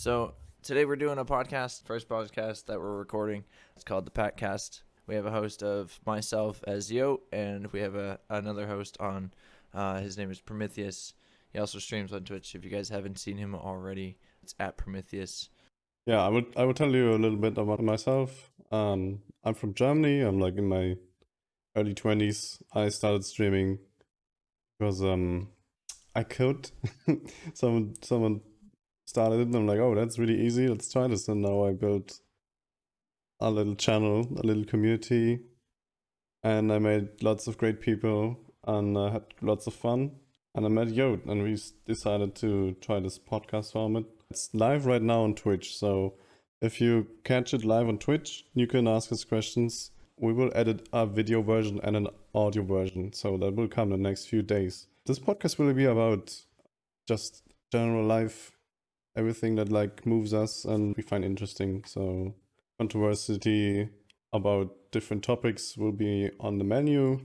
So today we're doing a podcast, first podcast that we're recording. It's called the Packcast. We have a host of myself as Yote, and we have another host on. His name is Prommitheus. He also streams on Twitch. If you guys haven't seen him already, it's at Prommitheus. Yeah, I would tell you a little bit about myself. I'm from Germany. I'm like in my early 20s. I started streaming because I could. Someone started it and I'm like, oh, that's really easy. Let's try this. And now I built a little channel, a little community, and I made lots of great people and I had lots of fun. And I met Yote and we decided to try this podcast format. It's live right now on Twitch, so if you catch it live on Twitch, you can ask us questions. We will edit a video version and an audio version, so that will come in the next few days. This podcast will be about just general life, everything that like moves us and we find interesting. So controversy about different topics will be on the menu,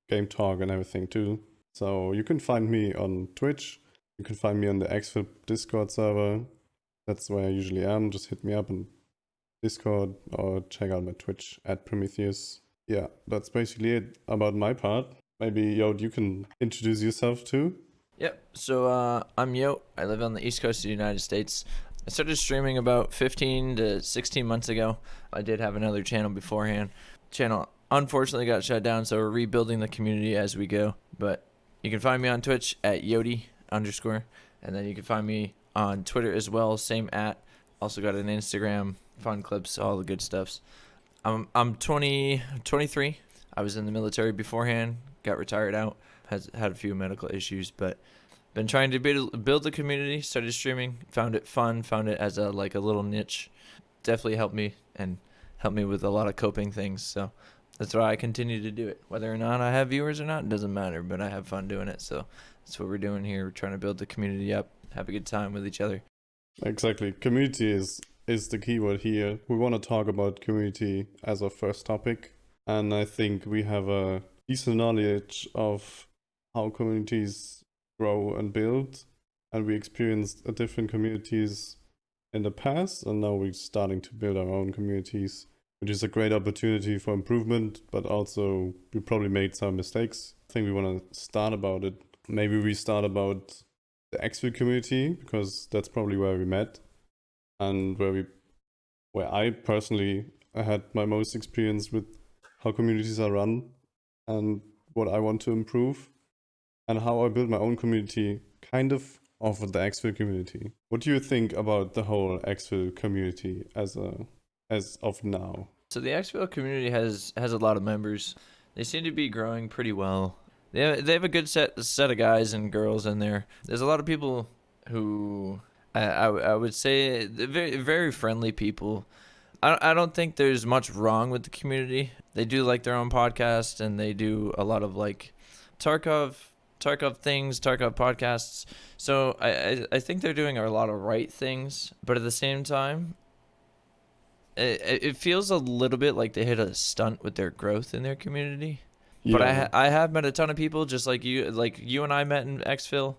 game talk and everything too. So you can find me on Twitch. You can find me on the Xfil Discord server. That's where I usually am. Just hit me up on Discord or check out my Twitch at Prommitheus. Yeah, that's basically it about my part. Maybe, Yote, you can introduce yourself too. Yep. So I'm Yote. I live on the East Coast of the United States. I started streaming about 15 to 16 months ago. I did have another channel beforehand. Channel unfortunately got shut down, so we're rebuilding the community as we go. But you can find me on Twitch at yotee_, and then you can find me on Twitter as well, same at. Also got an Instagram, fun clips, all the good stuffs. I'm 23. I was in the military beforehand, got retired out, had a few medical issues, but been trying to build the community, started streaming, found it fun, found it as a little niche. Definitely helped me with a lot of coping things, so that's why I continue to do it. Whether or not I have viewers or not, it doesn't matter, but I have fun doing it. So that's what we're doing here. We're trying to build the community up, have a good time with each other. Exactly. Community is the keyword here. We want to talk about community as our first topic. And I think we have a decent knowledge of how communities grow and build. And we experienced different communities in the past. And now we're starting to build our own communities, which is a great opportunity for improvement, but also we probably made some mistakes. I think we want to start about it. Maybe we start about the Xfil community, because that's probably where we met and where I personally had my most experience with how communities are run and what I want to improve and how I build my own community kind of off of the Xfil community. What do you think about the whole Xfil community as of now? So the Xfil community has a lot of members. They seem to be growing pretty well. They have a good set of guys and girls in there. There's a lot of people who I would say very very friendly people. I don't think there's much wrong with the community. They do like their own podcast and they do a lot of like Tarkov things, Tarkov podcasts. So I think they're doing a lot of right things, but at the same time, it feels a little bit like they hit a stunt with their growth in their community. Yeah. But I have met a ton of people just like you and I met in Xfil.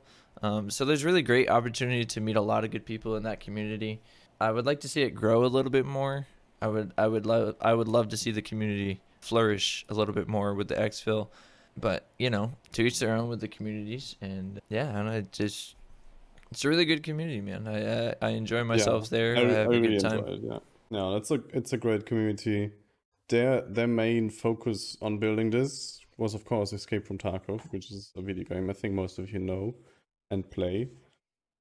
So there's really great opportunity to meet a lot of good people in that community. I would like to see it grow a little bit more. I would love to see the community flourish a little bit more with the Xfil. But, to each their own with the communities. And yeah, and it's a really good community, man. I enjoy myself there. I have a good time. Enjoy it, yeah. No, it's a great community. Their main focus on building this was, of course, Escape from Tarkov, which is a video game I think most of you know and play.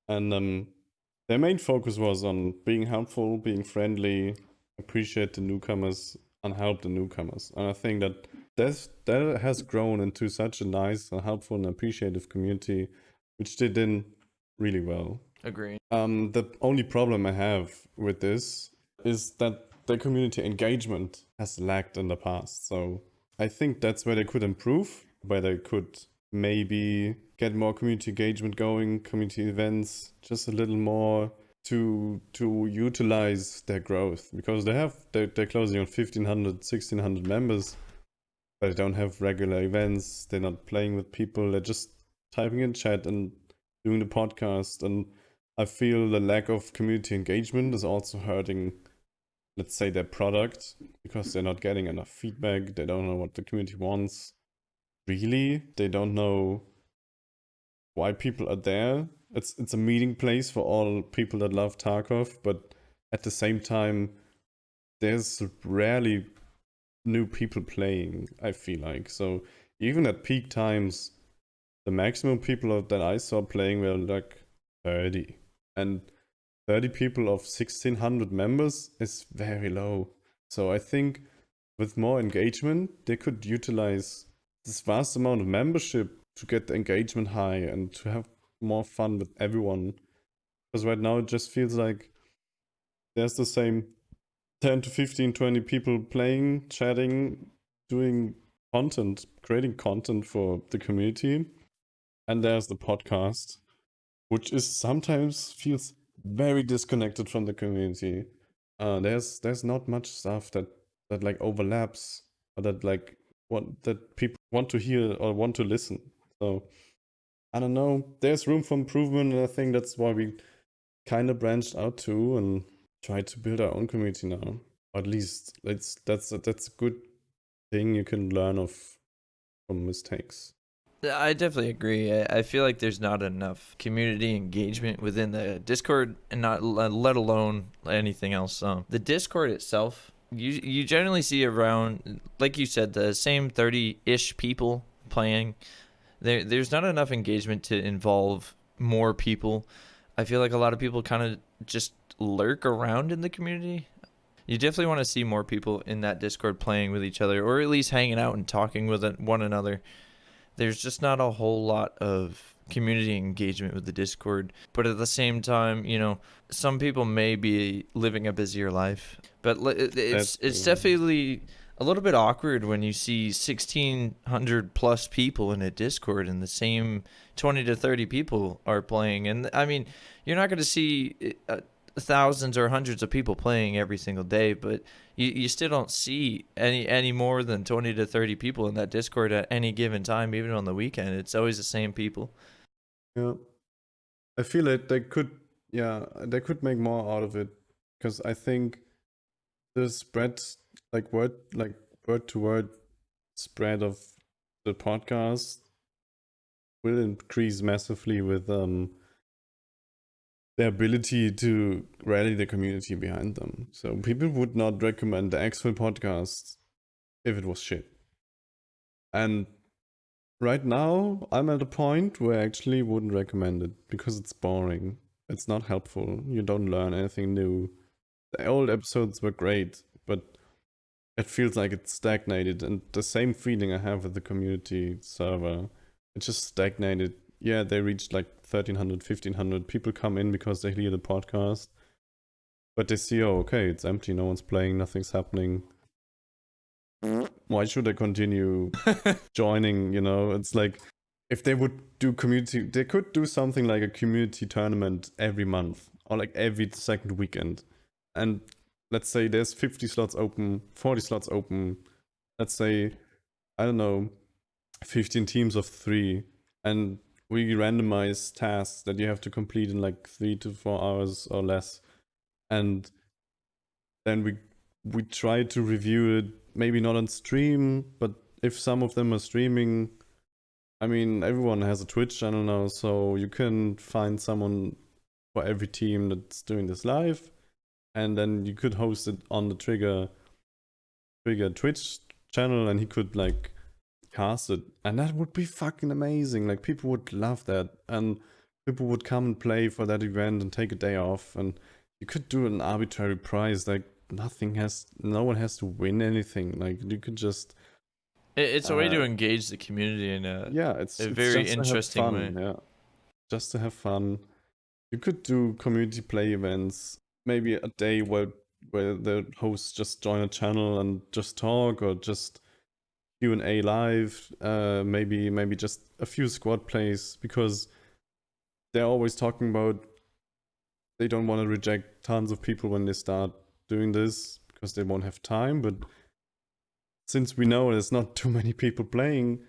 And their main focus was on being helpful, being friendly, appreciate the newcomers, and help the newcomers. And I think that has grown into such a nice and helpful and appreciative community, which they did really well. Agree. The only problem I have with this is that the community engagement has lacked in the past. So I think that's where they could improve, where they could maybe get more community engagement going, community events, just a little more to utilize their growth, because they're closing on 1,500, 1,600 members, but they don't have regular events. They're not playing with people. They're just typing in chat and doing the podcast. And I feel the lack of community engagement is also hurting, let's say, their product, because they're not getting enough feedback. They don't know what the community wants. Really, they don't know why people are there. It's a meeting place for all people that love Tarkov, but at the same time, there's rarely new people playing, I feel like. So even at peak times, the maximum people that I saw playing were like 30. And 30 people of 1600 members is very low. So I think with more engagement, they could utilize this vast amount of membership to get the engagement high and to have more fun with everyone. Because right now it just feels like there's the same 10 to 15, 20 people playing, chatting, doing content, creating content for the community. And there's the podcast, which is sometimes feels very disconnected from the community. There's not much stuff that like overlaps or that like what that people want to hear or want to listen. So I don't know. There's room for improvement, and I think that's why we kind of branched out too and tried to build our own community now. Or at least that's a good thing you can learn of from mistakes. I definitely agree. I feel like there's not enough community engagement within the Discord, and not let alone anything else. The Discord itself, you generally see around, like you said, the same 30-ish people playing. There's not enough engagement to involve more people. I feel like a lot of people kind of just lurk around in the community. You definitely want to see more people in that Discord playing with each other, or at least hanging out and talking with one another. There's just not a whole lot of community engagement with the Discord. But at the same time, some people may be living a busier life. But it's definitely a little bit awkward when you see 1,600 plus people in a Discord and the same 20 to 30 people are playing. And I mean, you're not going to see thousands or hundreds of people playing every single day, but you still don't see any more than 20 to 30 people in that Discord at any given time, even on the weekend. It's always the same people. Yeah, I feel like they could make more out of it, because I think the spread, word to word spread of the podcast will increase massively with their ability to rally the community behind them. So people would not recommend the actual podcast if it was shit. And right now, I'm at a point where I actually wouldn't recommend it because it's boring. It's not helpful. You don't learn anything new. The old episodes were great, but it feels like it's stagnated. And the same feeling I have with the community server, it just stagnated. Yeah, they reached like 1,300, 1,500 people come in because they hear the podcast. But they see, oh, okay, it's empty. No one's playing. Nothing's happening. Why should I continue joining? It's like, if they would do community, they could do something like a community tournament every month or like every second weekend. And let's say there's 50 slots open, 40 slots open. Let's say, I don't know, 15 teams of 3. And we randomize tasks that you have to complete in like 3 to 4 hours or less. And then we try to review it, maybe not on stream, but if some of them are streaming, I mean, everyone has a Twitch channel now, so you can find someone for every team that's doing this live, and then you could host it on the Trigger Twitch channel, and he could like cast it, and that would be fucking amazing. Like, people would love that, and people would come and play for that event and take a day off, and you could do an arbitrary prize. Like, no one has to win anything. Like, you could just It's a way to engage the community in it's very just interesting to have fun. way. Yeah, just to have fun. You could do community play events, maybe a day where the hosts just join a channel and just talk, or just Q&A live. Maybe just a few squad plays, because they're always talking about they don't want to reject tons of people when they start doing this because they won't have time. But since we know there's not too many people playing,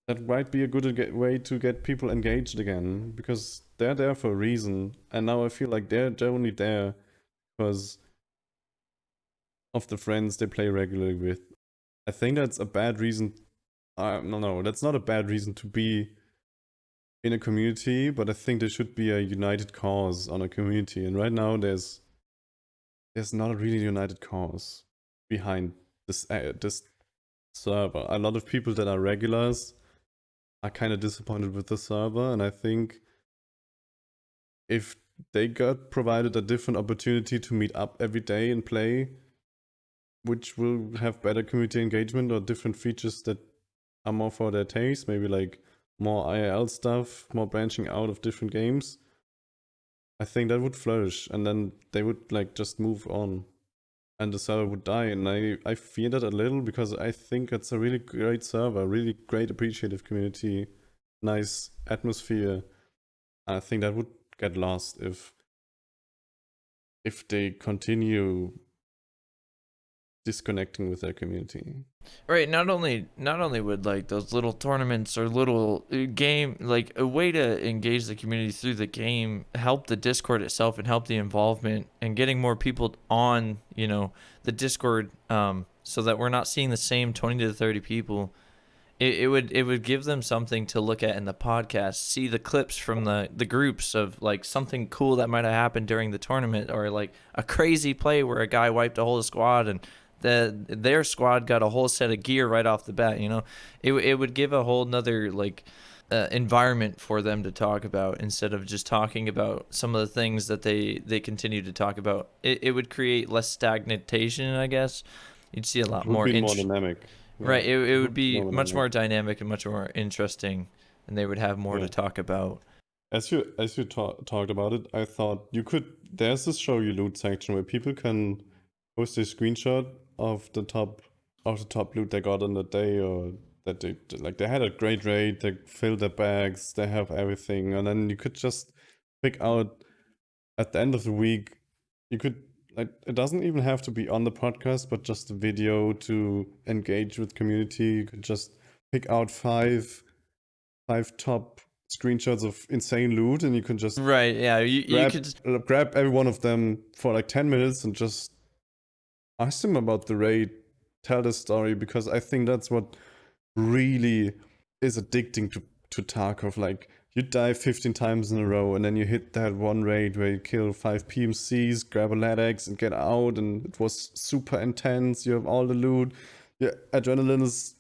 that might be a good way to get people engaged again, because they're there for a reason, and now I feel like they're only there because of the friends they play regularly with. I think that's a bad reason. No, that's not a bad reason to be in a community, but I think there should be a united cause on a community, and right now there's not a really united cause behind this server. A lot of people that are regulars are kind of disappointed with the server, and I think if they got provided a different opportunity to meet up every day and play, which will have better community engagement or different features that are more for their taste, maybe like more IRL stuff, more branching out of different games, I think that would flourish, and then they would like just move on and the server would die. And I fear that a little, because I think it's a really great server, really great appreciative community, nice atmosphere. And I think that would get lost if they continue disconnecting with their community. Right. Not only would like those little tournaments or little game, like a way to engage the community through the game, help the Discord itself and help the involvement and getting more people on, the Discord, so that we're not seeing the same 20 to 30 people. It would give them something to look at in the podcast, see the clips from the groups of like something cool that might have happened during the tournament, or like a crazy play where a guy wiped a whole squad and their squad got a whole set of gear right off the bat. It would give a whole nother like environment for them to talk about, instead of just talking about some of the things that they continue to talk about. It would create less stagnation, I guess. You'd see a lot It would more be more dynamic. Right, Yeah, it would be more much dynamic. more dynamic and much more interesting, and they would have more to Yeah. talk about. As you talked about it, I thought you could. There's this show you loot section where people can post a screenshot of the top loot they got on the day, or that they had a great raid, they filled their bags, they have everything, and then you could just pick out at the end of the week. You could, like, it doesn't even have to be on the podcast, but just a video to engage with community. You could just pick out five top screenshots of insane loot, and you can just Right, yeah, you could. grab every one of them for like 10 minutes and just ask them about the raid, tell the story, because I think that's what really is addicting to Tarkov. Like, you die 15 times in a row, and then you hit that one raid where you kill 5 PMCs, grab a LADX, and get out, and it was super intense. You have all the loot, your adrenaline is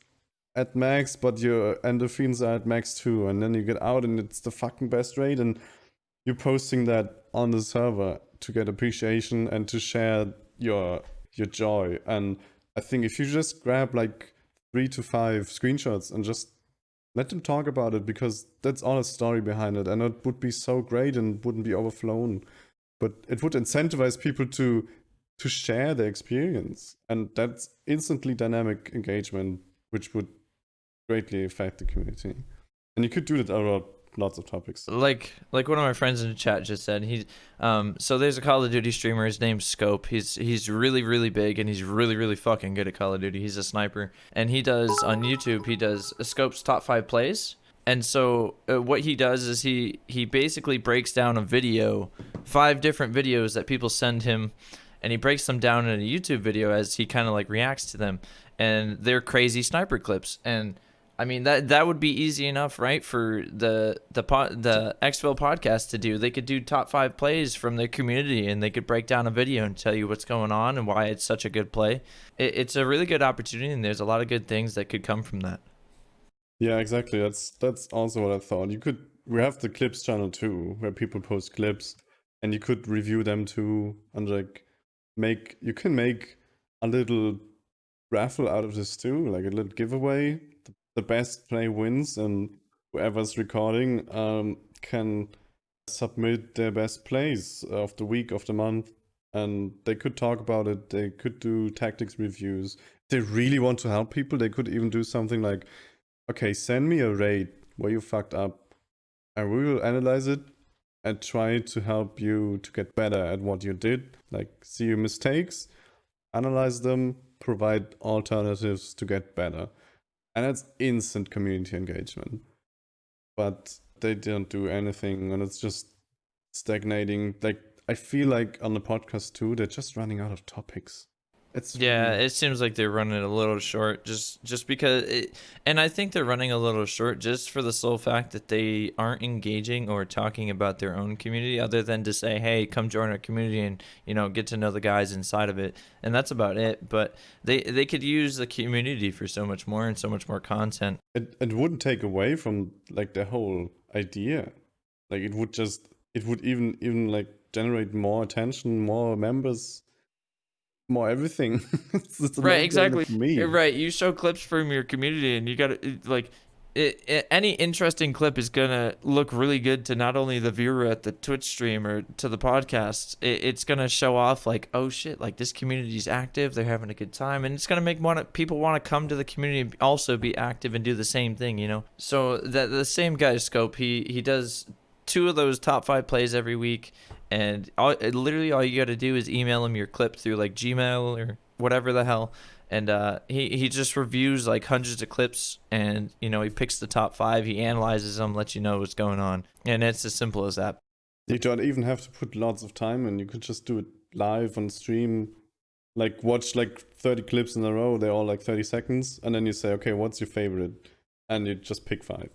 at max, but your endorphins are at max too, and then you get out, and it's the fucking best raid, and you're posting that on the server to get appreciation and to share your joy. And I think if you just grab like 3 to 5 screenshots and just let them talk about it, because that's all a story behind it, and it would be so great and wouldn't be overflown. But it would incentivize people to share their experience, and that's instantly dynamic engagement, which would greatly affect the community. And you could do that about lots of topics. Like one of my friends in the chat just said, so there's a Call of Duty streamer, his name's Scope. He's really really big, and he's really really fucking good at Call of Duty. He's a sniper, and he does on YouTube, he does Scope's top 5 plays. And so what he does is he basically breaks down a video, 5 different videos that people send him, and he breaks them down in a YouTube video as he kind of like reacts to them, and they're crazy sniper clips. And I mean, that would be easy enough, right, for the Xfil podcast to do. They could do top 5 plays from their community, and they could break down a video and tell you what's going on and why it's such a good play. It's a really good opportunity, and there's a lot of good things that could come from that. Yeah, exactly. That's also what I thought. We have the clips channel too, where people post clips, and you could review them too, and like you can make a little raffle out of this too, like a little giveaway. The best play wins, and whoever's recording can submit their best plays of the week, of the month, and they could talk about it. They could do tactics reviews. If they really want to help people, they could even do something like, okay, send me a raid where you fucked up, and we will analyze it and try to help you to get better at what you did. Like, see your mistakes, analyze them, provide alternatives to get better. and it's instant community engagement. But they don't do anything, and it's just stagnating. Like, I feel like on the podcast too, they're just running out of topics. It's Yeah, really it seems like they're running a little short just because it, and I think they're running a little short just for the sole fact that they aren't engaging or talking about their own community other than to say, "Hey, come join our community and, get to know the guys inside of it." And that's about it, but they could use the community for so much more and so much more content. it wouldn't take away from like the whole idea. Like it would even like generate more attention, more members, more everything. It's a Right, no-brainer exactly. for me. Right, you show clips from your community, and you got to like any interesting clip is gonna look really good to not only the viewer at the Twitch stream or to the podcast. It's gonna show off like, oh shit, like this community's active, they're having a good time, and it's gonna make people want to come to the community and also be active and do the same thing. So that the same guy Scope, he does two of those top 5 plays every week, and literally all you got to do is email him your clip through like Gmail or whatever the hell, and he just reviews like hundreds of clips, and he picks the top 5, he analyzes them, lets you know what's going on, and it's as simple as that. You don't even have to put lots of time in. You could just do it live on stream. Like watch like 30 clips in a row. They're all like 30 seconds, and then you say, okay, what's your favorite? And you just pick 5,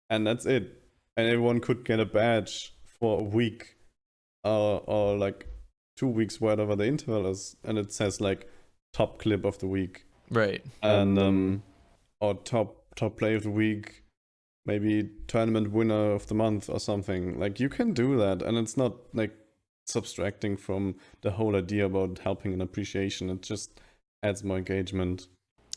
and that's it. And everyone could get a badge for a week, or like 2 weeks, whatever the interval is, and it says like top clip of the week, Right. and or top play of the week, maybe tournament winner of the month or something. Like you can do that, and it's not like subtracting from the whole idea about helping and appreciation. It just adds more engagement.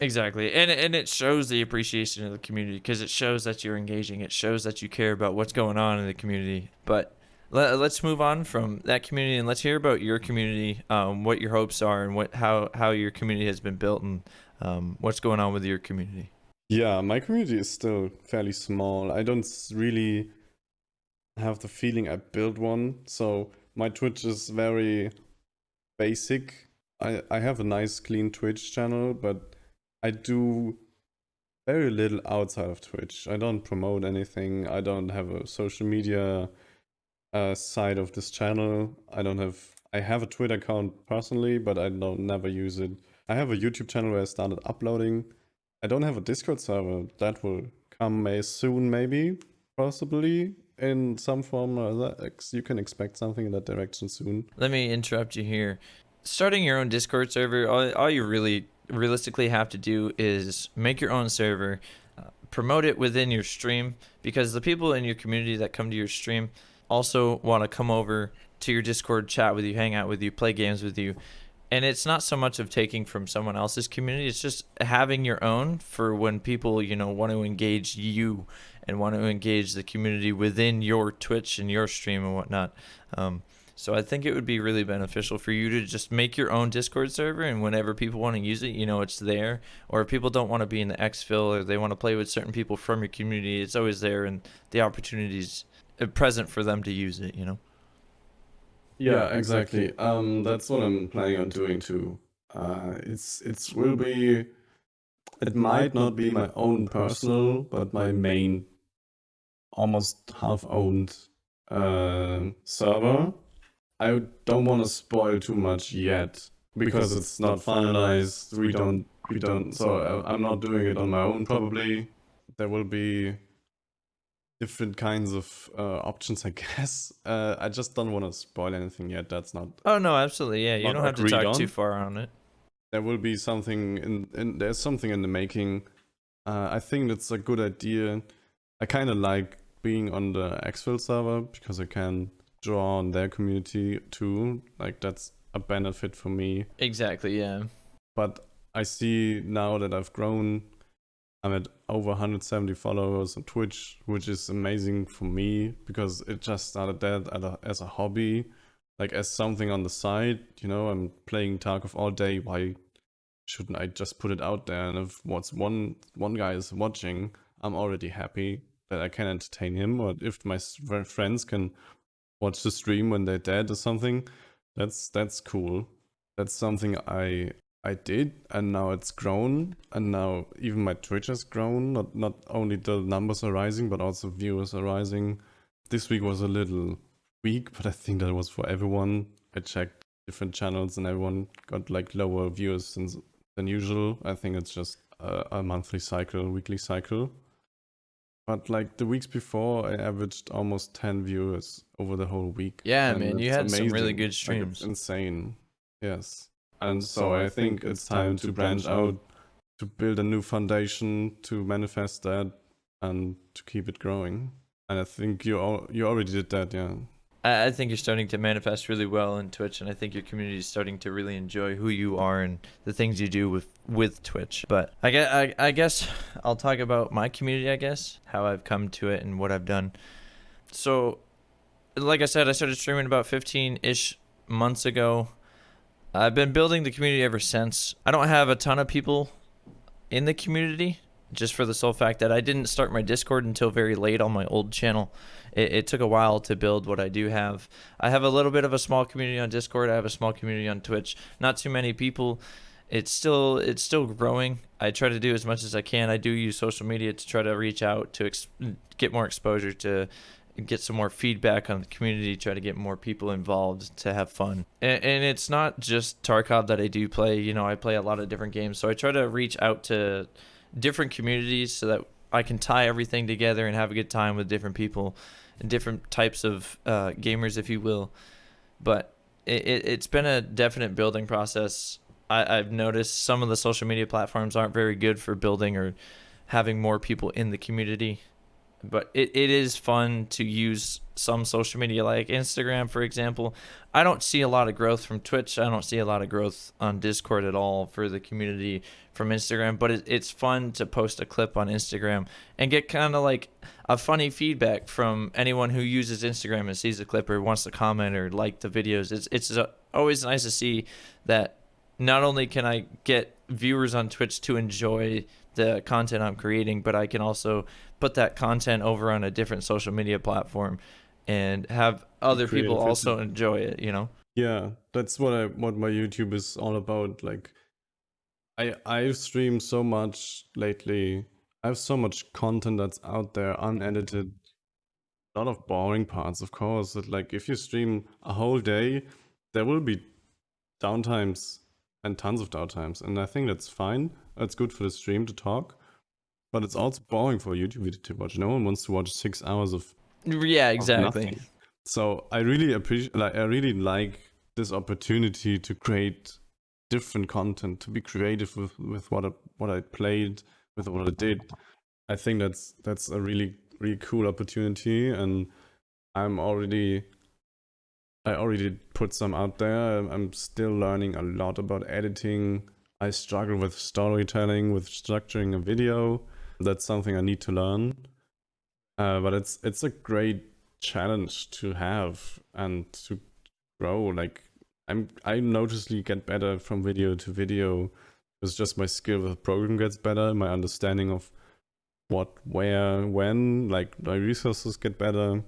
Exactly, and it shows the appreciation of the community because it shows that you're engaging. It shows that you care about what's going on in the community. But let's move on from that community and let's hear about your community, what your hopes are, and how your community has been built, and what's going on with your community. Yeah, my community is still fairly small. I don't really have the feeling I built one. So my Twitch is very basic. I have a nice clean Twitch channel, but I do very little outside of Twitch. I don't promote anything. I don't have a social media side of this channel. I have a Twitter account personally, but I don't never use it. I have a YouTube channel where I started uploading. I don't have a Discord server. That will come soon, maybe, possibly in some form or other. You can expect something in that direction soon. Let me interrupt you here. Starting your own Discord server, all you really realistically have to do is make your own server, promote it within your stream, because the people in your community that come to your stream also want to come over to your Discord, chat with you, hang out with you, play games with you. And it's not so much of taking from someone else's community, it's just having your own for when people, want to engage you and want to engage the community within your Twitch and your stream and whatnot. So I think it would be really beneficial for you to just make your own Discord server, and whenever people want to use it, it's there. Or if people don't want to be in the exfil, or they want to play with certain people from your community, it's always there, and the opportunities present for them to use it. Yeah, exactly. That's what I'm planning on doing too. It might not be my own personal, but my main, almost half-owned server. I don't want to spoil too much yet because it's not finalized. We don't. So I'm not doing it on my own. Probably there will be different kinds of options, I guess. I just don't want to spoil anything yet. That's not. Oh no, absolutely, yeah. You not don't have to agreed talk too on. far on it. There will be something there's something in the making. I think that's a good idea. I kind of like being on the Xfil server because I can draw on their community too. Like that's a benefit for me. Exactly, yeah. But I see now that I've grown, I'm at over 170 followers on Twitch, which is amazing for me because it just started that as a hobby, like as something on the side. I'm playing Tarkov all day. Why shouldn't I just put it out there? And if one guy is watching, I'm already happy that I can entertain him. Or if my friends can watch the stream when they're dead or something, that's cool. That's something I I did, and now it's grown, and now even my Twitch has grown. Not only the numbers are rising, but also viewers are rising. This week was a little weak, but I think that was for everyone. I checked different channels, and everyone got like lower viewers than usual. I think it's just a monthly cycle, weekly cycle. But like the weeks before, I averaged almost 10 viewers over the whole week. Yeah, and man, you it's had some really amazing. good Like, it's streams. insane. Yes. And so I think it's time to branch out, to build a new foundation, to manifest that, and to keep it growing. And I think you already did that, yeah. I think you're starting to manifest really well in Twitch, and I think your community is starting to really enjoy who you are and the things you do with Twitch. But I guess I'll talk about my community, I guess, how I've come to it and what I've done. So, like I said, I started streaming about 15-ish months ago. I've been building the community ever since. I don't have a ton of people in the community, just for the sole fact that I didn't start my Discord until very late on my old channel. It took a while to build what I do have. I have a little bit of a small community on Discord. I have a small community on Twitch. Not too many people. It's still growing. I try to do as much as I can. I do use social media to try to reach out, to get more exposure, to get some more feedback on the community, try to get more people involved, to have fun. And it's not just Tarkov that I do play. You know, I play a lot of different games. So I try to reach out to different communities so that I can tie everything together and have a good time with different people and different types of gamers, if you will. But it's been a definite building process. I've noticed some of the social media platforms aren't very good for building or having more people in the community. But it is fun to use some social media, like Instagram, for example. I don't see a lot of growth from Twitch. I don't see a lot of growth on Discord at all for the community from Instagram. But it's fun to post a clip on Instagram and get kind of like a funny feedback from anyone who uses Instagram and sees the clip or wants to comment or like the videos. It's always nice to see that not only can I get viewers on Twitch to enjoy the content I'm creating, but I can also put that content over on a different social media platform and have other people also enjoy it, you know? Yeah, that's what my YouTube is all about. Like I stream so much lately. I have so much content that's out there unedited. A lot of boring parts, of course. That like if you stream a whole day, there will be downtimes and tons of downtimes, and I think that's fine. It's good for the stream to talk. But it's also boring for a YouTube video to watch. No one wants to watch 6 hours of exactly. nothing. So I really appreciate, I really like this opportunity to create different content, to be creative with what I played, with what I did. I think that's a really cool opportunity, and I already put some out there. I'm still learning a lot about editing. I struggle with storytelling, with structuring a video. That's something I need to learn. But it's a great challenge to have and to grow. Like I noticeably get better from video to video. It's just my skill with the program gets better. My understanding of what, where, when, like my resources get better.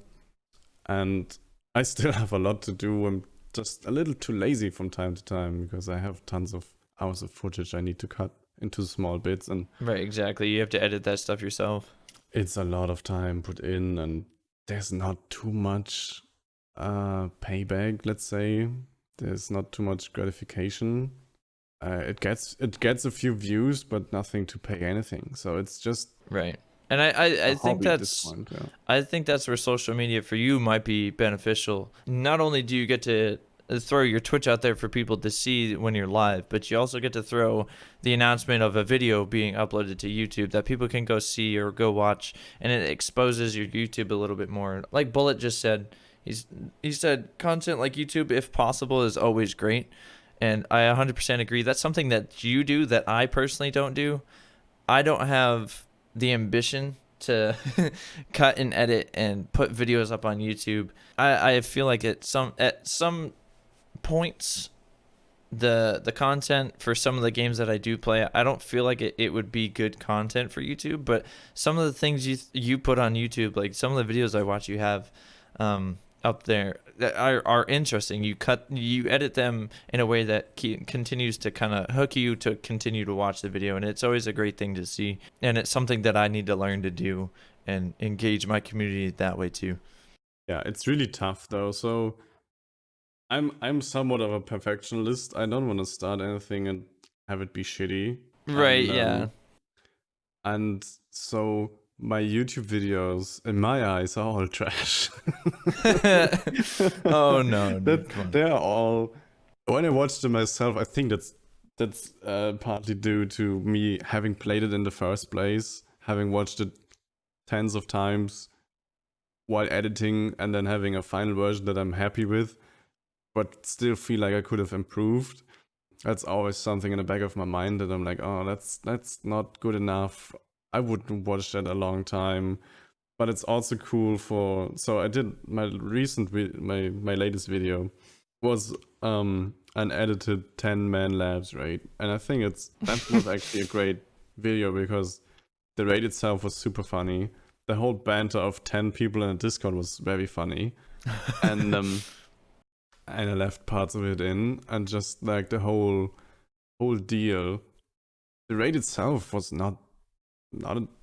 And I still have a lot to do. I'm just a little too lazy from time to time because I have tons of hours of footage I need to cut into small bits, and right, exactly. You have to edit that stuff yourself. It's a lot of time put in, and there's not too much payback. Let's say there's not too much gratification. It gets a few views, but nothing to pay anything. So it's just right. And I think that's I think that's where social media for you might be beneficial. Not only do you get to throw your Twitch out there for people to see when you're live, but you also get to throw the announcement of a video being uploaded to YouTube that people can go see or go watch, and it exposes your YouTube a little bit more. Like Bullet just said, he said content like YouTube, if possible, is always great, and I 100% agree. That's something that you do that I personally don't do. I don't have the ambition to cut and edit and put videos up on YouTube. I feel like at some points the content for some of the games that I do play, I don't feel like it would be good content for YouTube, but some of the things you put on YouTube, like some of the videos I watch you have up there, that are interesting. You edit them in a way that continues to kind of hook you to continue to watch the video, and it's always a great thing to see. And it's something that I need to learn to do and engage my community that way too. Yeah, it's really tough though. So I'm somewhat of a perfectionist. I don't want to start anything and have it be shitty. Right, And, yeah. And so my YouTube videos, in my eyes, are all trash. Oh no, dude, come on. They're all. When I watch them myself, I think that's partly due to me having played it in the first place, having watched it tens of times while editing, and then having a final version that I'm happy with, but still feel like I could have improved. That's always something in the back of my mind that I'm like, oh, that's not good enough. I wouldn't watch that a long time. But it's also cool for. So I did my my latest video was an edited 10-man labs raid, and I think that was actually a great video because the raid itself was super funny. The whole banter of 10 people in a Discord was very funny, and I left parts of it in, and just like the whole deal, the raid itself was not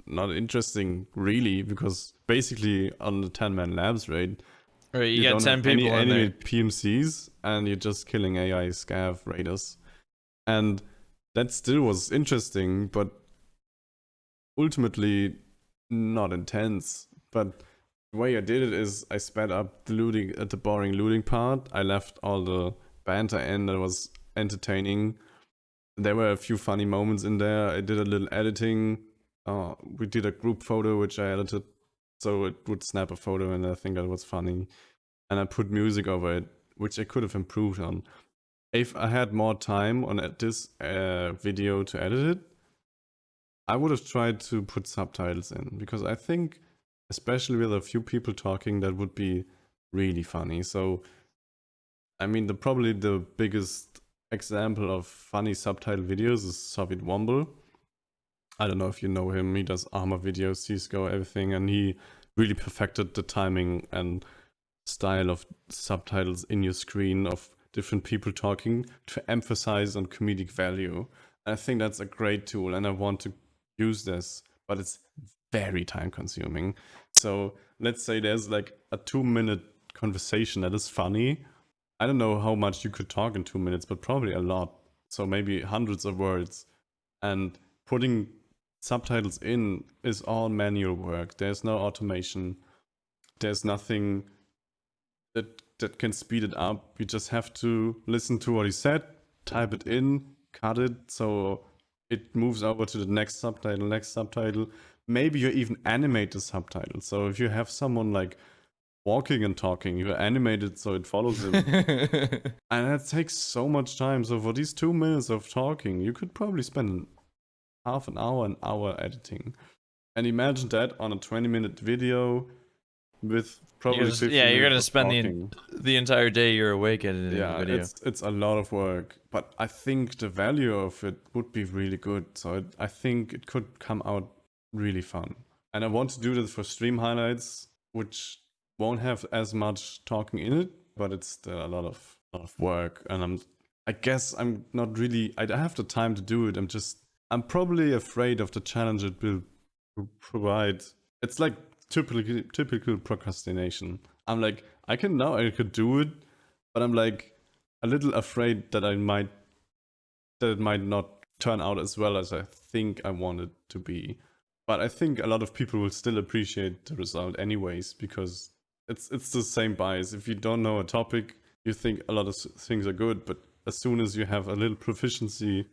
interesting really, because basically on the 10-man labs raid, Right, you you got don't 10 have people in any there. PMCs, and you're just killing AI scav raiders, and that still was interesting, but ultimately not intense. But the way I did it is I sped up the looting at the boring looting part. I left all the banter in that was entertaining. There were a few funny moments in there. I did a little editing. We did a group photo which I edited so it would snap a photo, and I think that was funny. And I put music over it, which I could have improved on. If I had more time on this video to edit it, I would have tried to put subtitles in, because I think, especially with a few people talking, that would be really funny. So, I mean, probably the biggest example of funny subtitle videos is Soviet Womble. I don't know if you know him. He does armor videos, CSGO, everything, and he really perfected the timing and style of subtitles in your screen of different people talking to emphasize on comedic value. I think that's a great tool, and I want to use this, but it's very time consuming. So let's say there's like a 2-minute conversation that is funny. I don't know how much you could talk in 2 minutes, but probably a lot. So maybe hundreds of words. And putting subtitles in is all manual work. There's no automation. There's nothing that can speed it up. You just have to listen to what he said, type it in, cut it, so it moves over to the next subtitle. Maybe you even animate the subtitle. So if you have someone like walking and talking, you animate it so it follows him. And that takes so much time. So for these 2 minutes of talking, you could probably spend half an hour editing. And imagine that on a 20-minute video with probably 50 you're gonna minutes of spend talking. the entire day you're awake editing the video. It's a lot of work, but I think the value of it would be really good. So I think it could come out really fun. And I want to do this for stream highlights, which won't have as much talking in it, but it's still a lot of work. And I guess I'm not really. I have the time to do it. I'm probably afraid of the challenge it will provide. It's like typical procrastination. I'm like, I could do it, but I'm like a little afraid that it might not turn out as well as I think I want it to be. But I think a lot of people will still appreciate the result anyways, because it's the same bias. If you don't know a topic, you think a lot of things are good, but as soon as you have a little proficiency,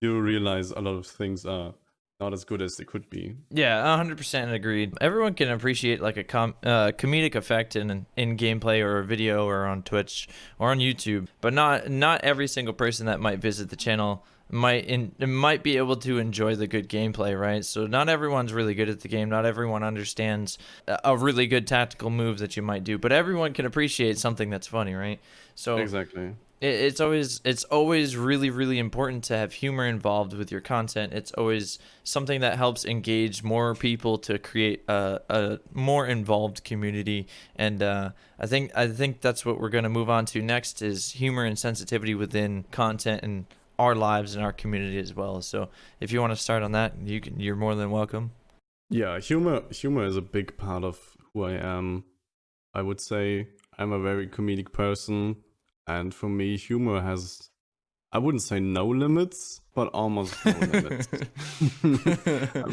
you realize a lot of things are not as good as they could be. Yeah, 100% agreed. Everyone can appreciate like a comedic effect in gameplay or a video or on Twitch or on YouTube, but not every single person that might visit the channel might be able to enjoy the good gameplay, right? So not everyone's really good at the game. Not everyone understands a really good tactical move that you might do, but everyone can appreciate something that's funny, right? So Exactly. It's always really really important to have humor involved with your content. It's always something that helps engage more people to create a more involved community. And I think that's what we're going to move on to next is humor and sensitivity within content and our lives and our community as well. So if you want to start on that, you're more than welcome. Yeah, humor is a big part of who I am. I would say I'm a very comedic person, and for me, humor has, I wouldn't say no limits, but almost no limits.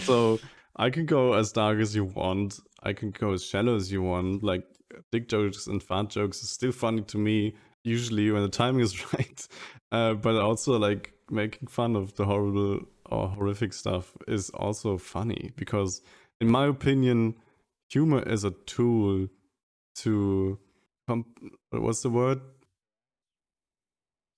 So I can go as dark as you want. I can go as shallow as you want. Like dick jokes and fart jokes is still funny to me, usually when the timing is right. But also like making fun of the horrible or horrific stuff is also funny because, in my opinion, humor is a tool to what's the word,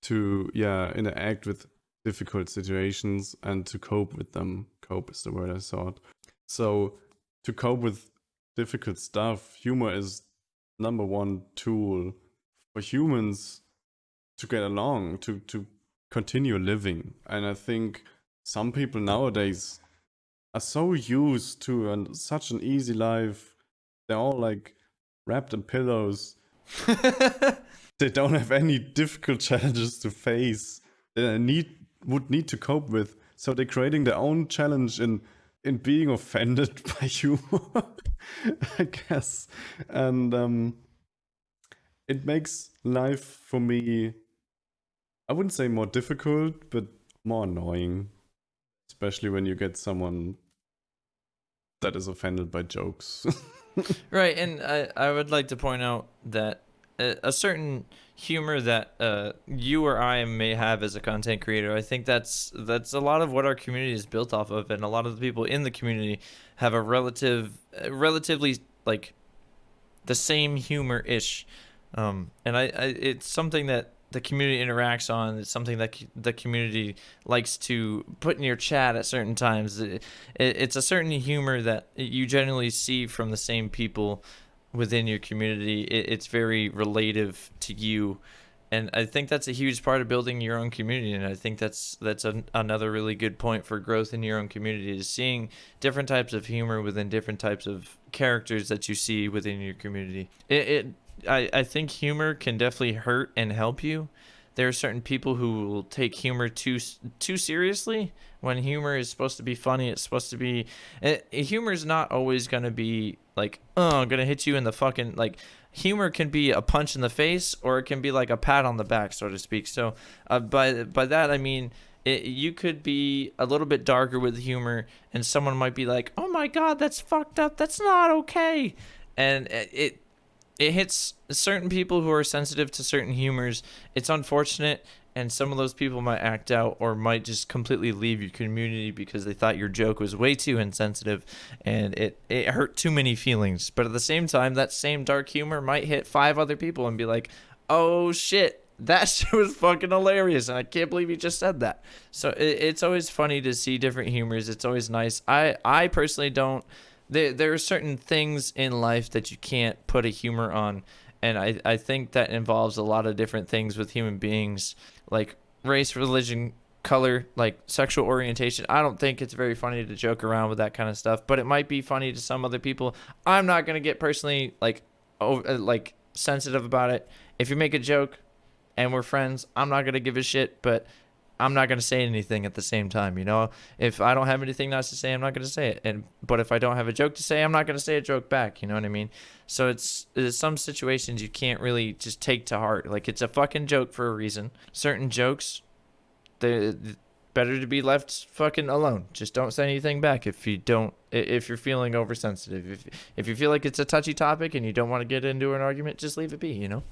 to interact with difficult situations and to cope with them. Cope is the word I thought. So to cope with difficult stuff, humor is number one tool for humans to get along, to continue living. And I think some people nowadays are so used to such an easy life. They're all like wrapped in pillows. They don't have any difficult challenges to face that would need to cope with. So they're creating their own challenge in being offended by humor, I guess. And it makes life for me, I wouldn't say more difficult, but more annoying, especially when you get someone that is offended by jokes. Right, and I would like to point out that a certain humor that you or I may have as a content creator, I think that's a lot of what our community is built off of, and a lot of the people in the community have a relatively like the same humor ish, and I it's something that the community interacts on. It's something that the community likes to put in your chat at certain times. It's a certain humor that you generally see from the same people within your community. It's very relative to you, and I think that's a huge part of building your own community. And I think that's another really good point for growth in your own community is seeing different types of humor within different types of characters that you see within your community. I think humor can definitely hurt and help you. There are certain people who will take humor too seriously when humor is supposed to be funny. It's supposed to be humor is not always going to be like, oh, I'm going to hit you in the fucking like humor can be a punch in the face or it can be like a pat on the back, so to speak. So by that I mean you could be a little bit darker with humor and someone might be like, oh my god, that's fucked up, that's not okay. And it hits certain people who are sensitive to certain humors. It's unfortunate, and some of those people might act out or might just completely leave your community because they thought your joke was way too insensitive and it hurt too many feelings. But at the same time, that same dark humor might hit 5 other people and be like, oh shit, that shit was fucking hilarious and I can't believe you just said that. So it's always funny to see different humors. It's always nice. I personally don't, there are certain things in life that you can't put a humor on, and I think that involves a lot of different things with human beings, like race, religion, color, like sexual orientation. I don't think it's very funny to joke around with that kind of stuff, but it might be funny to some other people. I'm not gonna get personally like sensitive about it. If you make a joke and we're friends, I'm not gonna give a shit, but I'm not gonna say anything at the same time. You know, if I don't have anything nice to say, I'm not gonna say it. But if I don't have a joke to say, I'm not gonna say a joke back. You know what I mean? So there's some situations you can't really just take to heart. Like it's a fucking joke for a reason. Certain jokes, they better to be left fucking alone. Just don't say anything back if you're feeling oversensitive. If you feel like it's a touchy topic and you don't want to get into an argument, just leave it be. You know.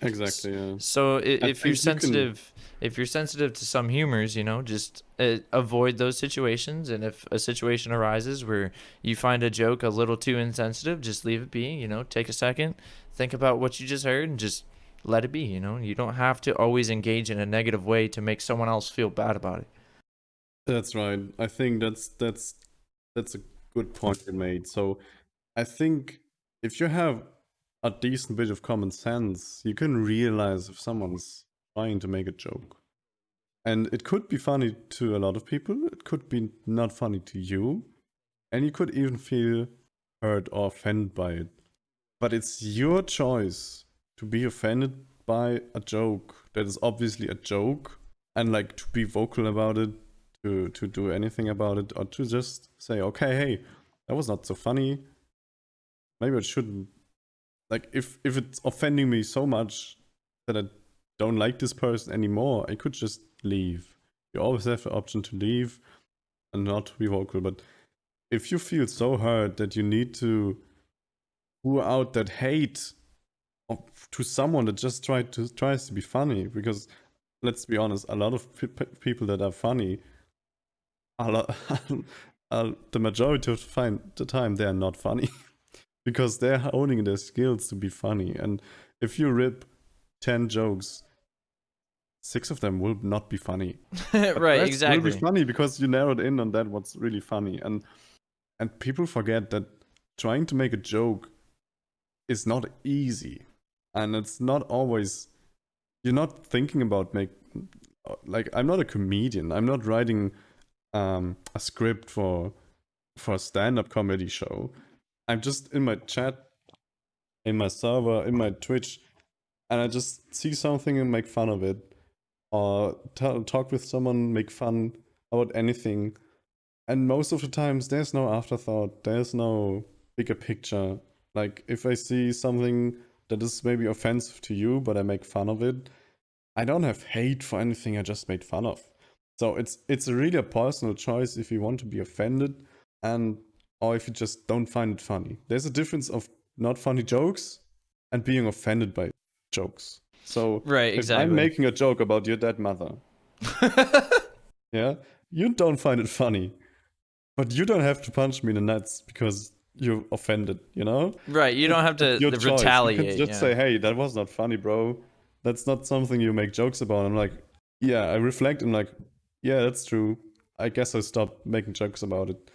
Exactly. Yeah. So I if you're think you can. sensitive, if you're sensitive to some humors, you know, just avoid those situations. And if a situation arises where you find a joke a little too insensitive, just leave it be. You know, take a second, think about what you just heard, and just let it be. You know, you don't have to always engage in a negative way to make someone else feel bad about it. That's right. I think that's a good point you made. So I think if you have a decent bit of common sense, you can realize if someone's trying to make a joke. And it could be funny to a lot of people, it could be not funny to you, and you could even feel hurt or offended by it. But it's your choice to be offended by a joke that is obviously a joke, and like to be vocal about it, to do anything about it, or to just say, okay, hey, that was not so funny. Maybe I shouldn't. Like, if it's offending me so much that I don't like this person anymore, I could just leave. You always have the option to leave and not be vocal. But if you feel so hurt that you need to pour out that hate to someone that just tries to be funny, because let's be honest, a lot of people that are funny, the majority of the time they are not funny. Because they're honing their skills to be funny. And if you rip 10 jokes, 6 of them will not be funny. Right, exactly. Will be funny because you narrowed in on that what's really funny. And people forget that trying to make a joke is not easy. And it's not always, you're not thinking about like, I'm not a comedian. I'm not writing a script for a stand-up comedy show. I'm just in my chat, in my server, in my Twitch, and I just see something and make fun of it. Or talk with someone, make fun about anything. And most of the times, there's no afterthought. There's no bigger picture. Like, if I see something that is maybe offensive to you, but I make fun of it, I don't have hate for anything I just made fun of. So it's really a personal choice if you want to be offended, or if you just don't find it funny. There's a difference of not funny jokes and being offended by jokes. So right, exactly. If I'm making a joke about your dead mother, yeah, you don't find it funny, but you don't have to punch me in the nuts because you're offended, you know? Right, you don't have to retaliate. You can just say, hey, that was not funny, bro. That's not something you make jokes about. I'm like, yeah, I reflect and like, yeah, that's true. I guess I stopped making jokes about it.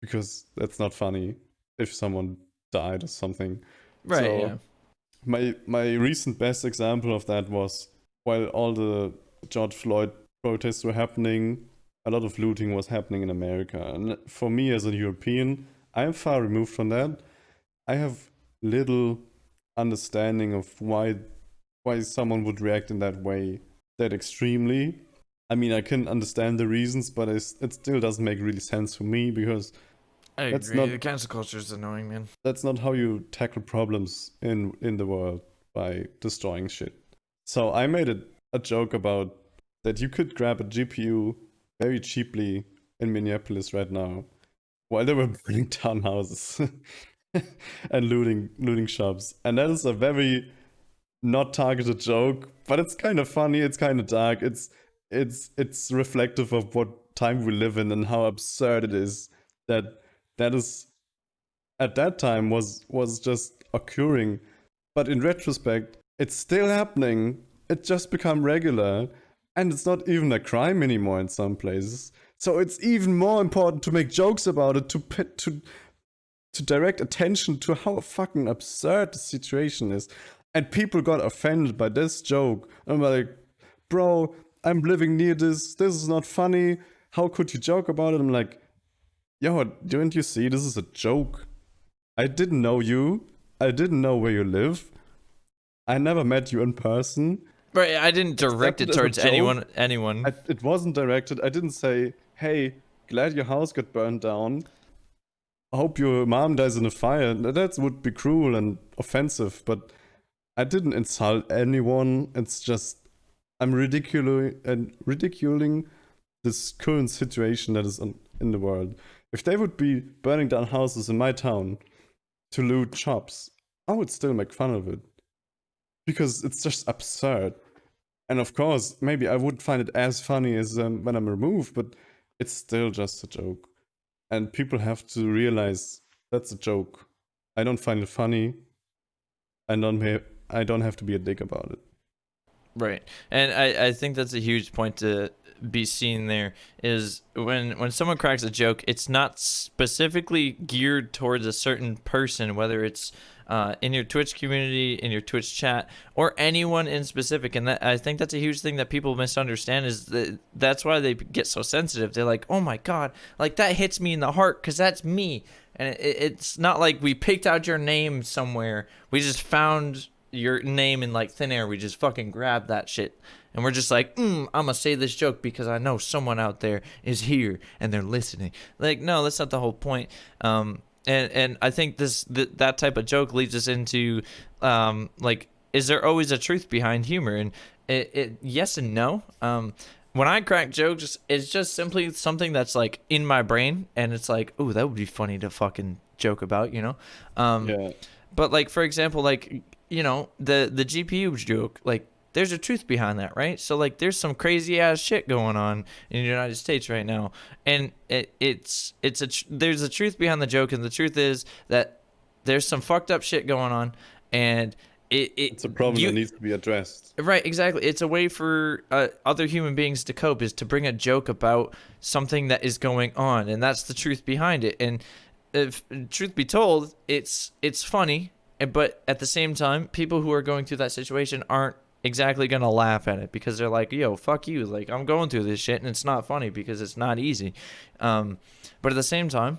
Because that's not funny if someone died or something. Right, so, yeah. My recent best example of that was while all the George Floyd protests were happening, a lot of looting was happening in America. And for me as a European, I am far removed from that. I have little understanding of why someone would react in that way, that extremely. I mean, I can understand the reasons, but it still doesn't make really sense for me because I agree. The cancel culture is annoying, man. That's not how you tackle problems in the world, by destroying shit. So I made a joke about that you could grab a GPU very cheaply in Minneapolis right now while they were burning down houses and looting shops. And that is a very not targeted joke, but it's kind of funny, it's kind of dark, it's reflective of what time we live in and how absurd it is that is at that time was just occurring. But in retrospect, it's still happening. It just become regular, and it's not even a crime anymore in some places. So it's even more important to make jokes about it, to direct attention to how fucking absurd the situation is. And people got offended by this joke. I'm like, bro, I'm living near this. This is not funny. How could you joke about it? I'm like, yo, didn't you see this is a joke? I didn't know you. I didn't know where you live. I never met you in person. Right, I didn't direct it towards anyone. It wasn't directed. I didn't say, hey, glad your house got burned down. I hope your mom dies in a fire. That would be cruel and offensive, but I didn't insult anyone. It's just I'm ridiculing this current situation that is in the world. If they would be burning down houses in my town to loot shops, I would still make fun of it. Because it's just absurd. And of course, maybe I wouldn't find it as funny as when I'm removed, but it's still just a joke. And people have to realize that's a joke. I don't find it funny. I don't have to be a dick about it. Right. And I think that's a huge point to be seen there is when someone cracks a joke, it's not specifically geared towards a certain person, whether it's in your Twitch community, in your Twitch chat, or anyone in specific. And I think that's a huge thing that people misunderstand, is that's why they get so sensitive. They're like, oh my God, like that hits me in the heart because that's me. And it's not like we picked out your name somewhere. We just found your name in like thin air. We just fucking grabbed that shit. And we're just like, I'm going to say this joke because I know someone out there is here and they're listening. Like, no, that's not the whole point. And I think that type of joke leads us into, like, is there always a truth behind humor? And it yes and no. When I crack jokes, it's just simply something that's like in my brain, and it's like, oh, that would be funny to fucking joke about, you know? Yeah. But like, for example, like, you know, the GPU joke, like, there's a truth behind that, right? So like, there's some crazy ass shit going on in the United States right now, and there's a truth behind the joke, and the truth is that there's some fucked up shit going on, and It's a problem that needs to be addressed. Right, exactly. It's a way for other human beings to cope, is to bring a joke about something that is going on, and that's the truth behind it. And if truth be told, it's funny, but at the same time, people who are going through that situation aren't exactly gonna laugh at it, because they're like, yo, fuck you, like, I'm going through this shit and it's not funny because it's not easy. But at the same time,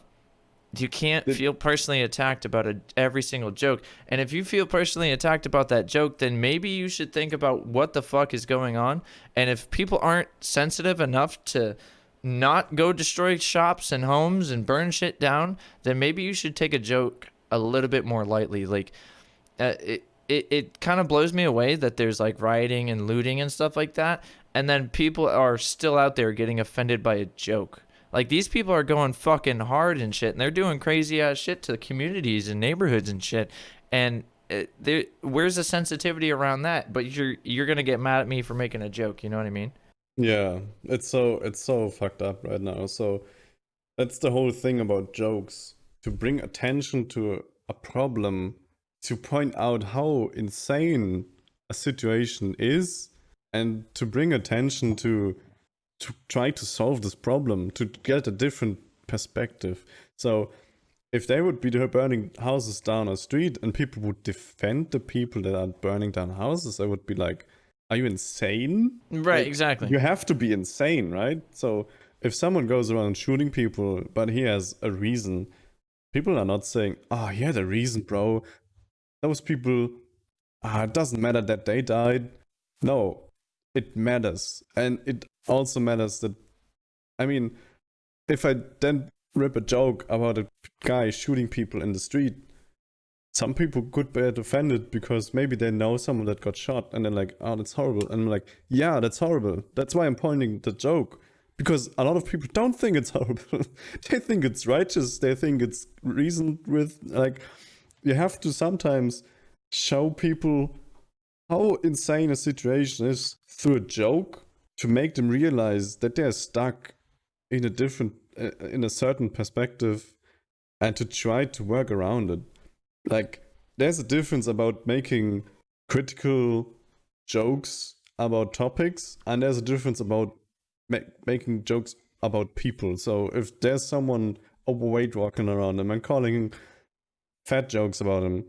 you can't feel personally attacked about every single joke. And if you feel personally attacked about that joke, then maybe you should think about what the fuck is going on. And if people aren't sensitive enough to not go destroy shops and homes and burn shit down, then maybe you should take a joke a little bit more lightly. Like, it kind of blows me away that there's like rioting and looting and stuff like that, and then people are still out there getting offended by a joke. Like, these people are going fucking hard and shit, and they're doing crazy ass shit to communities and neighborhoods and shit. And where's the sensitivity around that? But you're gonna get mad at me for making a joke. You know what I mean? Yeah, it's so fucked up right now. So that's the whole thing about jokes, to bring attention to a problem, to point out how insane a situation is, and to bring attention to try to solve this problem, to get a different perspective. So if they would be burning houses down a street and people would defend the people that are burning down houses, I would be like, are you insane? Right, Like, exactly. you have to be insane, right? So if someone goes around shooting people, but he has a reason, people are not saying, oh, he had a reason, bro. Those people, it doesn't matter that they died. No, it matters. And it also matters that, I mean, if I then rip a joke about a guy shooting people in the street, some people could get offended because maybe they know someone that got shot, and they're like, oh, that's horrible. And I'm like, yeah, that's horrible. That's why I'm pointing the joke. Because a lot of people don't think it's horrible. They think it's righteous. They think it's reasoned with. Like, you have to sometimes show people how insane a situation is through a joke, to make them realize that they're stuck in a certain perspective, and to try to work around it. Like, there's a difference about making critical jokes about topics, and there's a difference about making jokes about people. So if there's someone overweight walking around him and calling fat jokes about him,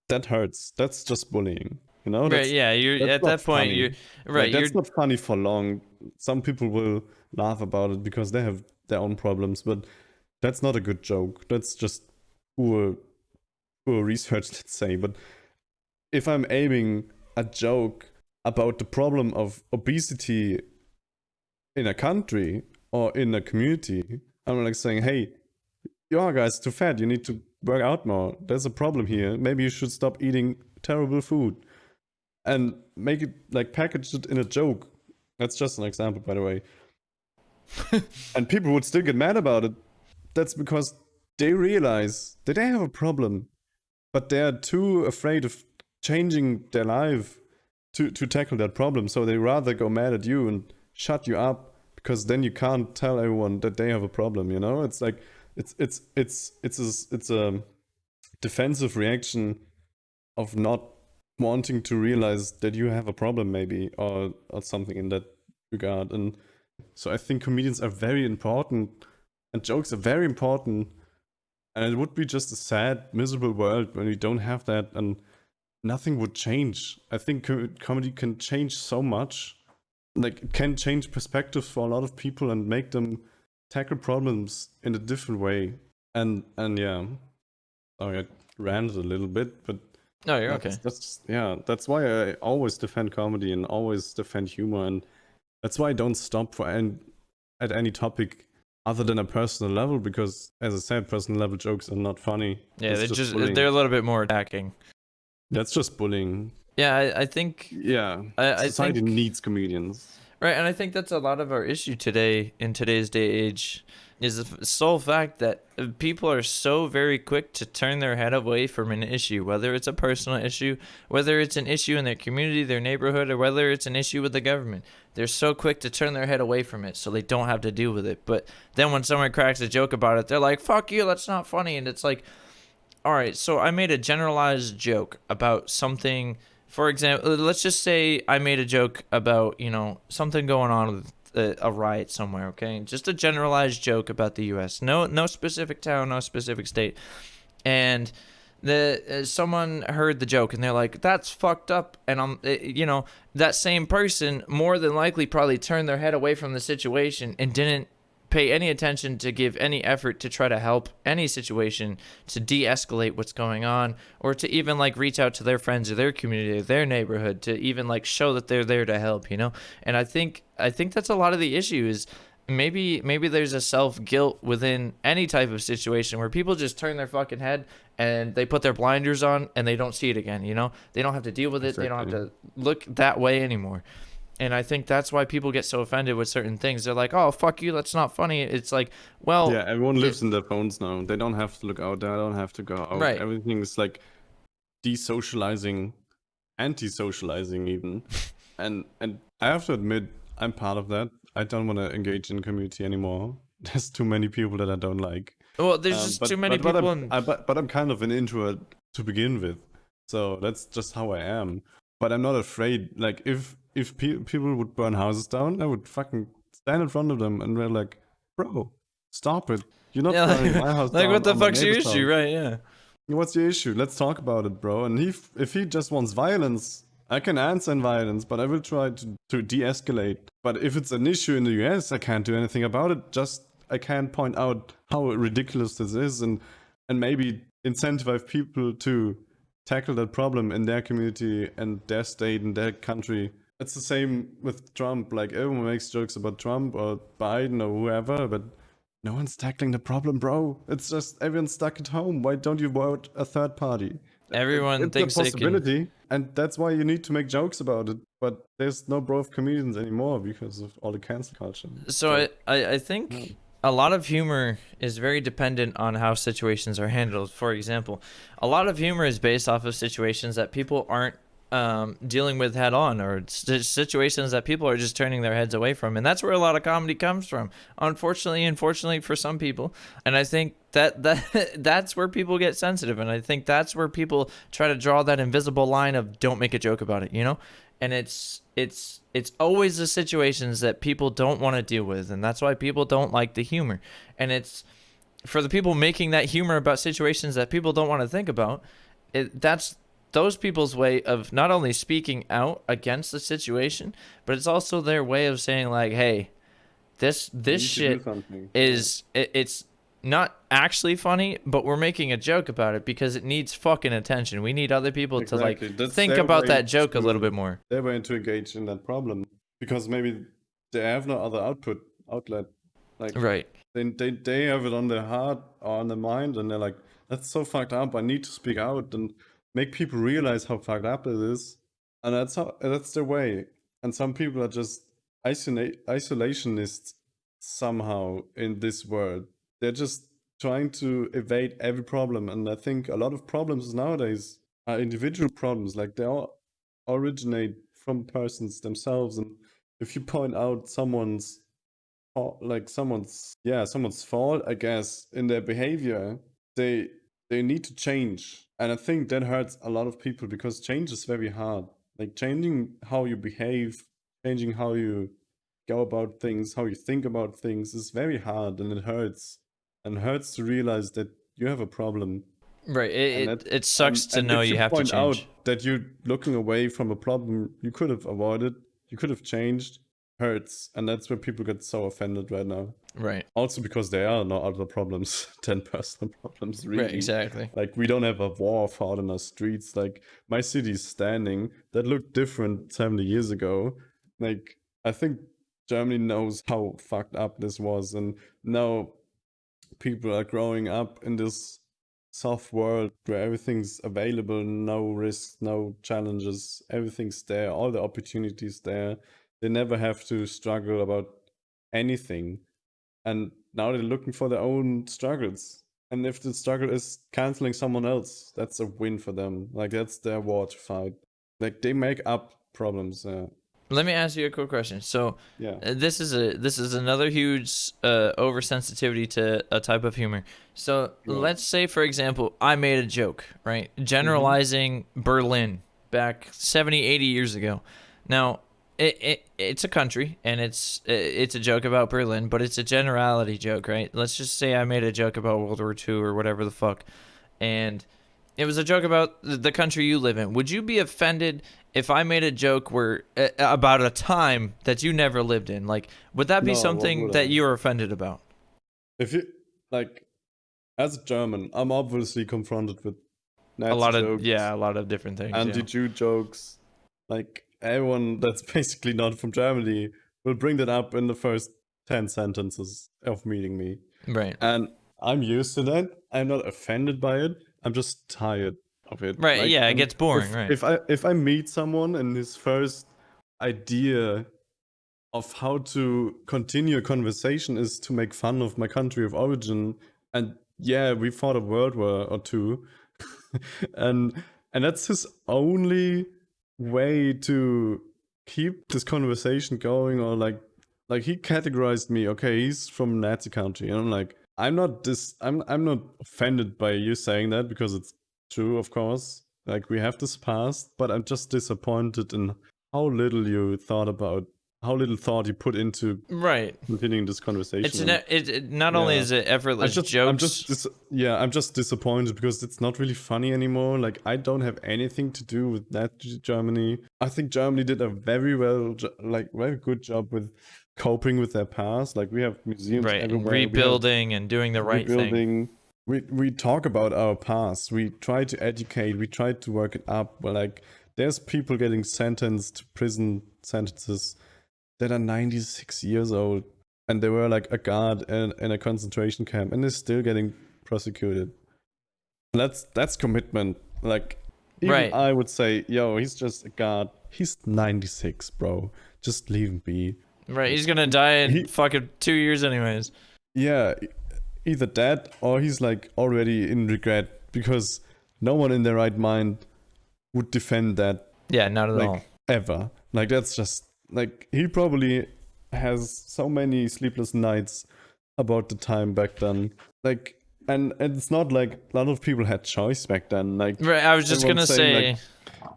that hurts. That's just bullying. You know? Right, yeah, you're at that point, funny. you're right. Like, that's not funny for long. Some people will laugh about it because they have their own problems, but that's not a good joke. That's just poor research, let's say. But if I'm aiming a joke about the problem of obesity in a country or in a community, I'm like saying, hey, your guy's too fat, you need to work out more. There's a problem here. Maybe you should stop eating terrible food. And make it, like, package it in a joke. That's just an example, by the way. And people would still get mad about it. That's because they realize that they have a problem, but they're too afraid of changing their life to tackle that problem. So they rather go mad at you and shut you up, because then you can't tell everyone that they have a problem. You know, it's like it's a defensive reaction of not wanting to realize that you have a problem, maybe, or something in that regard. And so I think comedians are very important, and jokes are very important And it would be just a sad, miserable world when we don't have that, and nothing would change. I think comedy can change so much. Like, it can change perspectives for a lot of people and make them tackle problems in a different way. And yeah, sorry, I ranted a little bit, but No, you're okay. that's why I always defend comedy and always defend humor, and that's why I don't stop at any topic other than a personal level, because, as I said, personal level jokes are not funny. Yeah, That's bullying. they're a little bit more attacking. That's just bullying. Yeah, I think Yeah, I society think, needs comedians. right, and I think that's a lot of our issue today in today's day age is the sole fact that people are so very quick to turn their head away from an issue, whether it's a personal issue, whether it's an issue in their community, their neighborhood, or whether it's an issue with the government. They're so quick to turn their head away from it so they don't have to deal with it. But then when someone cracks a joke about it, they're like, fuck you, that's not funny. And it's like, all right, so I made a generalized joke about something. For example, let's just say I made a joke about, something going on with a riot somewhere, okay? Just a generalized joke about the U.S. No specific town, no specific state. And someone heard the joke and they're like, that's fucked up. And that same person more than likely probably turned their head away from the situation and didn't pay any attention to give any effort to try to help any situation to de-escalate what's going on, or to even like reach out to their friends or their community or their neighborhood to even like show that they're there to help, And I think that's a lot of the issue is maybe there's a self-guilt within any type of situation where people just turn their fucking head and they put their blinders on and they don't see it again, They don't have to deal with it. Exactly. They don't have to look that way anymore. And I think that's why people get so offended with certain things. They're like, oh, fuck you, that's not funny. It's like, well... Yeah, everyone lives in their phones now. They don't have to look out there. They don't have to go out. Right. Everything is like desocializing, anti-socializing even. and I have to admit, I'm part of that. I don't want to engage in community anymore. There's too many people that I don't like. Well, there's just too many people. But I'm kind of an introvert to begin with. So that's just how I am. But I'm not afraid. Like, if people would burn houses down, I would fucking stand in front of them and be like, bro, stop it. You're not burning my house down. Like, what the fuck's your issue, right? Yeah. What's your issue? Let's talk about it, bro. And if he just wants violence, I can answer in violence, but I will try to de-escalate. But if it's an issue in the US, I can't do anything about it. Just, I can point out how ridiculous this is and maybe incentivize people to tackle that problem in their community and their state and their country. It's the same with Trump. Like, everyone makes jokes about Trump or Biden or whoever, but no one's tackling the problem, bro. It's just everyone's stuck at home. Why don't you vote a third party? Everyone thinks it's a possibility, and that's why you need to make jokes about it. But there's no brave comedians anymore because of all the cancel culture. So I think a lot of humor is very dependent on how situations are handled. For example, a lot of humor is based off of situations that people aren't dealing with head on, or situations that people are just turning their heads away from, and that's where a lot of comedy comes from, unfortunately for some people. And I think that's where people get sensitive, and I think that's where people try to draw that invisible line of don't make a joke about it, and it's always the situations that people don't want to deal with, and that's why people don't like the humor. And it's for the people making that humor about situations that people don't want to think about, that's those people's way of not only speaking out against the situation, but it's also their way of saying like, hey, this shit is it's not actually funny, but we're making a joke about it because it needs fucking attention. We need other people to like think about that joke a little bit more. They're going to engage in that problem because maybe they have no other outlet. Like, right. They have it on their heart or on their mind, and they're like, that's so fucked up. I need to speak out and make people realize how fucked up it is. And that's their way. And some people are just isolationists somehow in this world. They're just trying to evade every problem. And I think a lot of problems nowadays are individual problems. Like, they all originate from persons themselves. And if you point out someone's fault, I guess, in their behavior, they need to change. And I think that hurts a lot of people because change is very hard. Like, changing how you behave, changing how you go about things, how you think about things is very hard, and it hurts. And it hurts to realize that you have a problem. Right. And It sucks to and know if you you have to point out change. that you're looking away from a problem you could have avoided, you could have changed, hurts. And that's where people get so offended right now. Right. Also because there are no other problems than personal problems, Right. really. Exactly. Like, we don't have a war fought in our streets. Like, my city's standing. That looked different 70 years ago. Like, I think Germany knows how fucked up this was. And now people are growing up in this soft world where everything's available, no risks, no challenges, everything's there, all the opportunities there. They never have to struggle about anything. And now they're looking for their own struggles. And if the struggle is canceling someone else, that's a win for them. Like, that's their war to fight. Like, they make up problems. Let me ask you a quick question. So, Yeah. this is another huge oversensitivity to a type of humor. So, Right. let's say, for example, I made a joke, right? Generalizing Berlin back 70, 80 years ago. Now, it's a country, and it's a joke about Berlin, but it's a generality joke, right? Let's just say I made a joke about World War II or whatever the fuck, and it was a joke about the country you live in. Would you be offended if I made a joke where about a time that you never lived in? Like, would that be No, what something would that I? you are offended about? If you, like, as a German, I'm obviously confronted with A Nazi lot of jokes, a lot of different things. anti-Jew jokes. Like, everyone that's basically not from Germany will bring that up in the first 10 sentences of meeting me. Yeah. Right. And I'm used to that. I'm not offended by it. I'm just tired of it. Right. Like, Yeah. It gets boring. if Right. if I meet someone and his first idea of how to continue a conversation is to make fun of my country of origin, and yeah, we fought a world war or two, and that's his only way to keep this conversation going, or like he categorized me, okay, he's from Nazi country, and I'm like, I'm not offended by you saying that, because it's true, of course, like, we have this past, but I'm just disappointed in how little you thought about, how little thought you put into Right. continuing this conversation. It's not only yeah. is it effortless I'm jokes. just disappointed because it's not really funny anymore. Like, I don't have anything to do with that Germany. I think Germany did a very good job with coping with their past. Like, we have museums Right. And everywhere. rebuilding and doing the right thing. Rebuilding. We talk about our past. We try to educate. We try to work it up. But like, there's people getting sentenced to prison sentences that are 96 years old, and they were like a guard in a concentration camp, and they're still getting prosecuted. That's commitment. Like, even Right. I would say, yo, he's just a guard. He's 96, bro. Just leave him be. Right. He's gonna die in fucking 2 years, anyways. Yeah, either dead or he's like already in regret, because no one in their right mind would defend that. Yeah. Not at all. Ever. Like, that's just like, he probably has so many sleepless nights about the time back then. Like, and it's not like a lot of people had choice back then. Like, Right. I was just gonna say.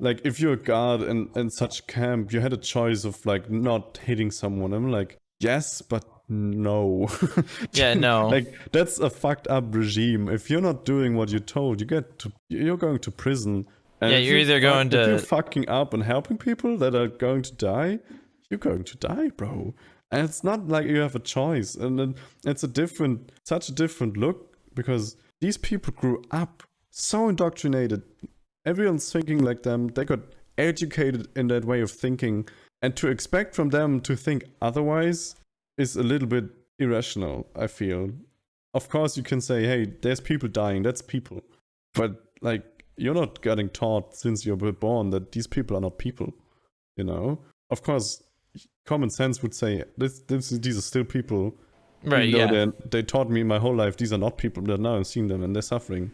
like, if you're a guard in such camp, you had a choice of like not hitting someone. I'm like, yes, but no. Yeah. No. Like, that's a fucked up regime. If you're not doing what you're told, you're going to prison. And Yeah, if you're either going if you're to. fucking up and helping people that are going to die, you're going to die, bro. And it's not like you have a choice. And then it's such a different look, because these people grew up so indoctrinated. Everyone's thinking like them. They got educated in that way of thinking. And to expect from them to think otherwise is a little bit irrational, I feel. Of course, you can say, hey, there's people dying. That's people. But like, you're not getting taught since you were born that these people are not people, you know? Of course, common sense would say, these are still people. Right. Yeah. They taught me my whole life, these are not people, that now I'm seeing them and they're suffering.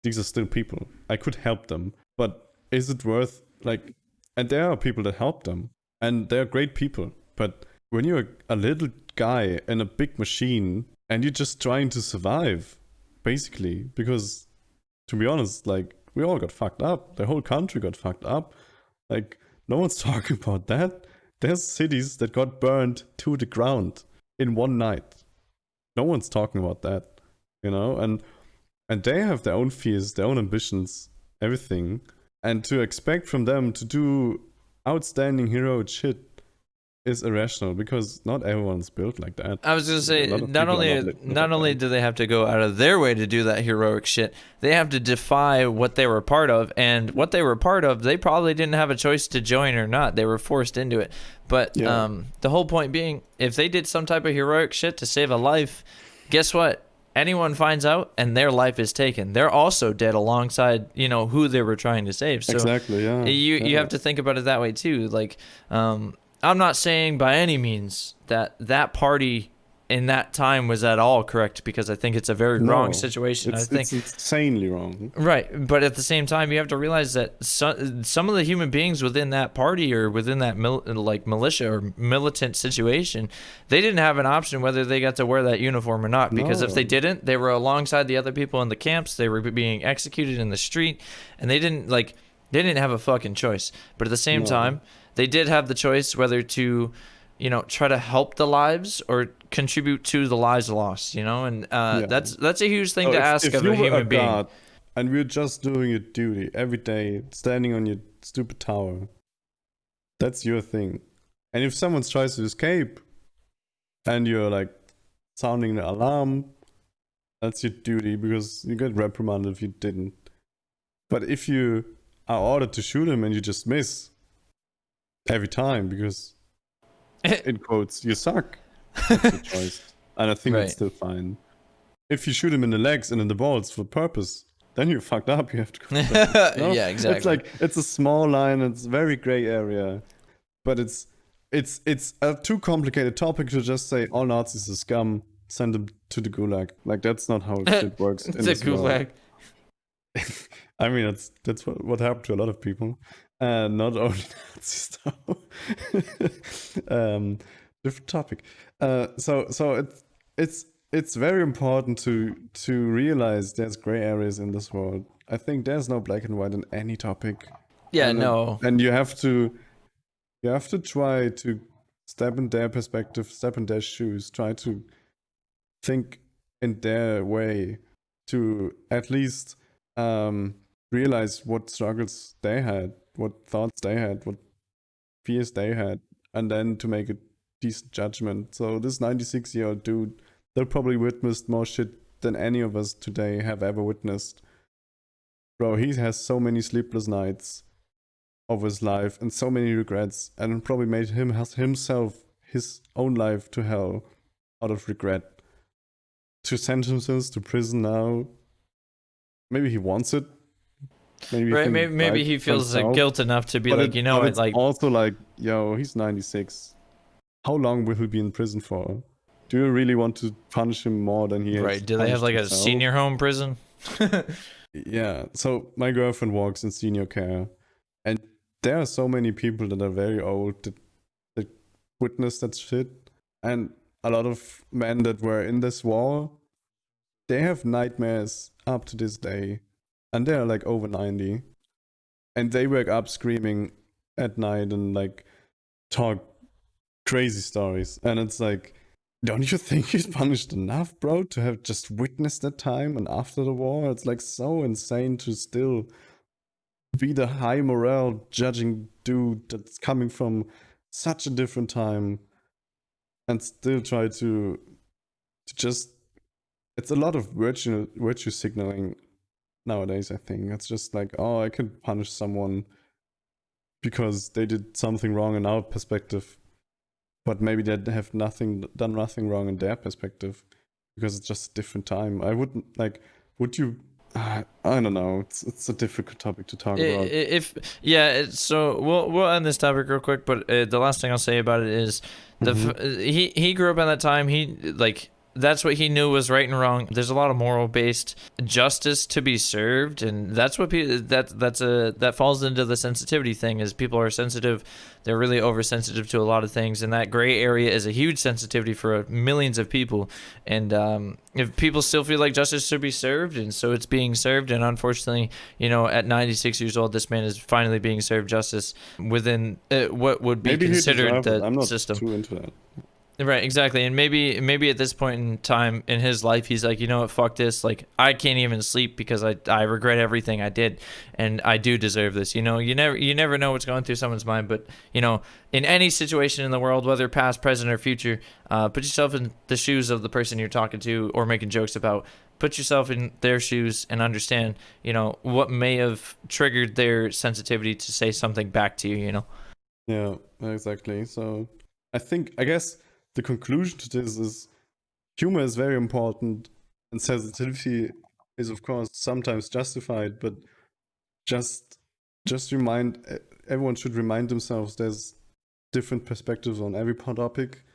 These are still people. I could help them. But is it worth, like, and there are people that help them. And they're great people. But when you're a little guy in a big machine and you're just trying to survive, basically, because, to be honest, like, we all got fucked up. The whole country got fucked up. Like, no one's talking about that. There's cities that got burned to the ground in one night. No one's talking about that, you know? And and they have their own fears, their own ambitions, everything. And to expect from them to do outstanding heroic shit is irrational, because not everyone's built like that. I was gonna say, A lot of not people are only not not like only that. do they have to go out of their way to do that heroic shit, they have to defy what they were part of, and what they were part of, they probably didn't have a choice to join or not. They were forced into it. But Yeah. the whole point being, if they did some type of heroic shit to save a life, guess what? Anyone finds out and their life is taken. They're also dead alongside, who they were trying to save. So Exactly, yeah. you have to think about it that way too. Like, I'm not saying by any means that party in that time was at all correct, because I think it's a very wrong situation. It's insanely wrong. Right, but at the same time, you have to realize that some of the human beings within that party or within that militia or militant situation, they didn't have an option whether they got to wear that uniform or not, because if they didn't, they were alongside the other people in the camps. They were being executed in the street, and they didn't have a fucking choice. But at the same time, they did have the choice whether to try to help the lives or contribute to the lives lost, and that's a huge thing to ask of a human being. God, and we're just doing your duty every day, standing on your stupid tower, that's your thing. And if someone tries to escape and you're like sounding the alarm, that's your duty, because you get reprimanded if you didn't. But if you are ordered to shoot him and you just miss every time because in quotes, you suck. That's your choice. And I think it's still fine. If you shoot him in the legs and in the balls for purpose, then you're fucked up. You have to go back, Yeah, exactly. It's a small line, it's a very gray area. But it's a too complicated topic to just say all Nazis are scum, send them to the gulag. Like, that's not how shit works. The gulag. I mean, that's what happened to a lot of people. Not only Nazis, though. Different topic. So it's very important to realize there's gray areas in this world. I think there's no black and white in any topic. Yeah, and you have to try to step in their perspective, step in their shoes, try to think in their way, to at least realize what struggles they had, what thoughts they had, what fears they had, and then to make a decent judgment. So this 96-year-old dude, they'll probably witnessed more shit than any of us today have ever witnessed. Bro, he has so many sleepless nights of his life and so many regrets, and probably made himself his own life to hell out of regret. To sentences to prison now, maybe he wants it. Maybe he feels like guilt enough to be like, it's also like, yo, he's 96. How long will he be in prison for? Do you really want to punish him more than he is? Right? Do they have like a senior home prison? Yeah. So my girlfriend works in senior care, and there are so many people that are very old that witness that shit, and a lot of men that were in this war, they have nightmares up to this day. And they're like over 90. And they wake up screaming at night and like talk crazy stories. And it's like, don't you think he's punished enough, bro, to have just witnessed that time and after the war? It's like so insane to still be the high morale judging dude that's coming from such a different time and still try to just... It's a lot of virtue signaling nowadays. I think it's just like, oh, I can punish someone because they did something wrong in our perspective, but maybe they have done nothing wrong in their perspective, because it's just a different time. I wouldn't like, would you... I don't know. It's a difficult topic to talk about. So we'll end this topic real quick, but the last thing I'll say about it is he grew up in that time. He that's what he knew was right and wrong. There's a lot of moral-based justice to be served, and that's what that falls into the sensitivity thing. Is people are sensitive, they're really oversensitive to a lot of things, and that gray area is a huge sensitivity for millions of people. And if people still feel like justice should be served, and so it's being served, and unfortunately, at 96 years old, this man is finally being served justice within what would be considered the I'm not system. too into that. Right, exactly. And maybe at this point in time in his life, he's like, you know what, fuck this. Like, I can't even sleep because I regret everything I did, and I do deserve this. You never know what's going through someone's mind, but in any situation in the world, whether past, present, or future, put yourself in the shoes of the person you're talking to or making jokes about. Put yourself in their shoes and understand, what may have triggered their sensitivity to say something back to you. Yeah, exactly. So I guess the conclusion to this is humor is very important and sensitivity is of course sometimes justified, but just everyone should remind themselves there's different perspectives on every topic,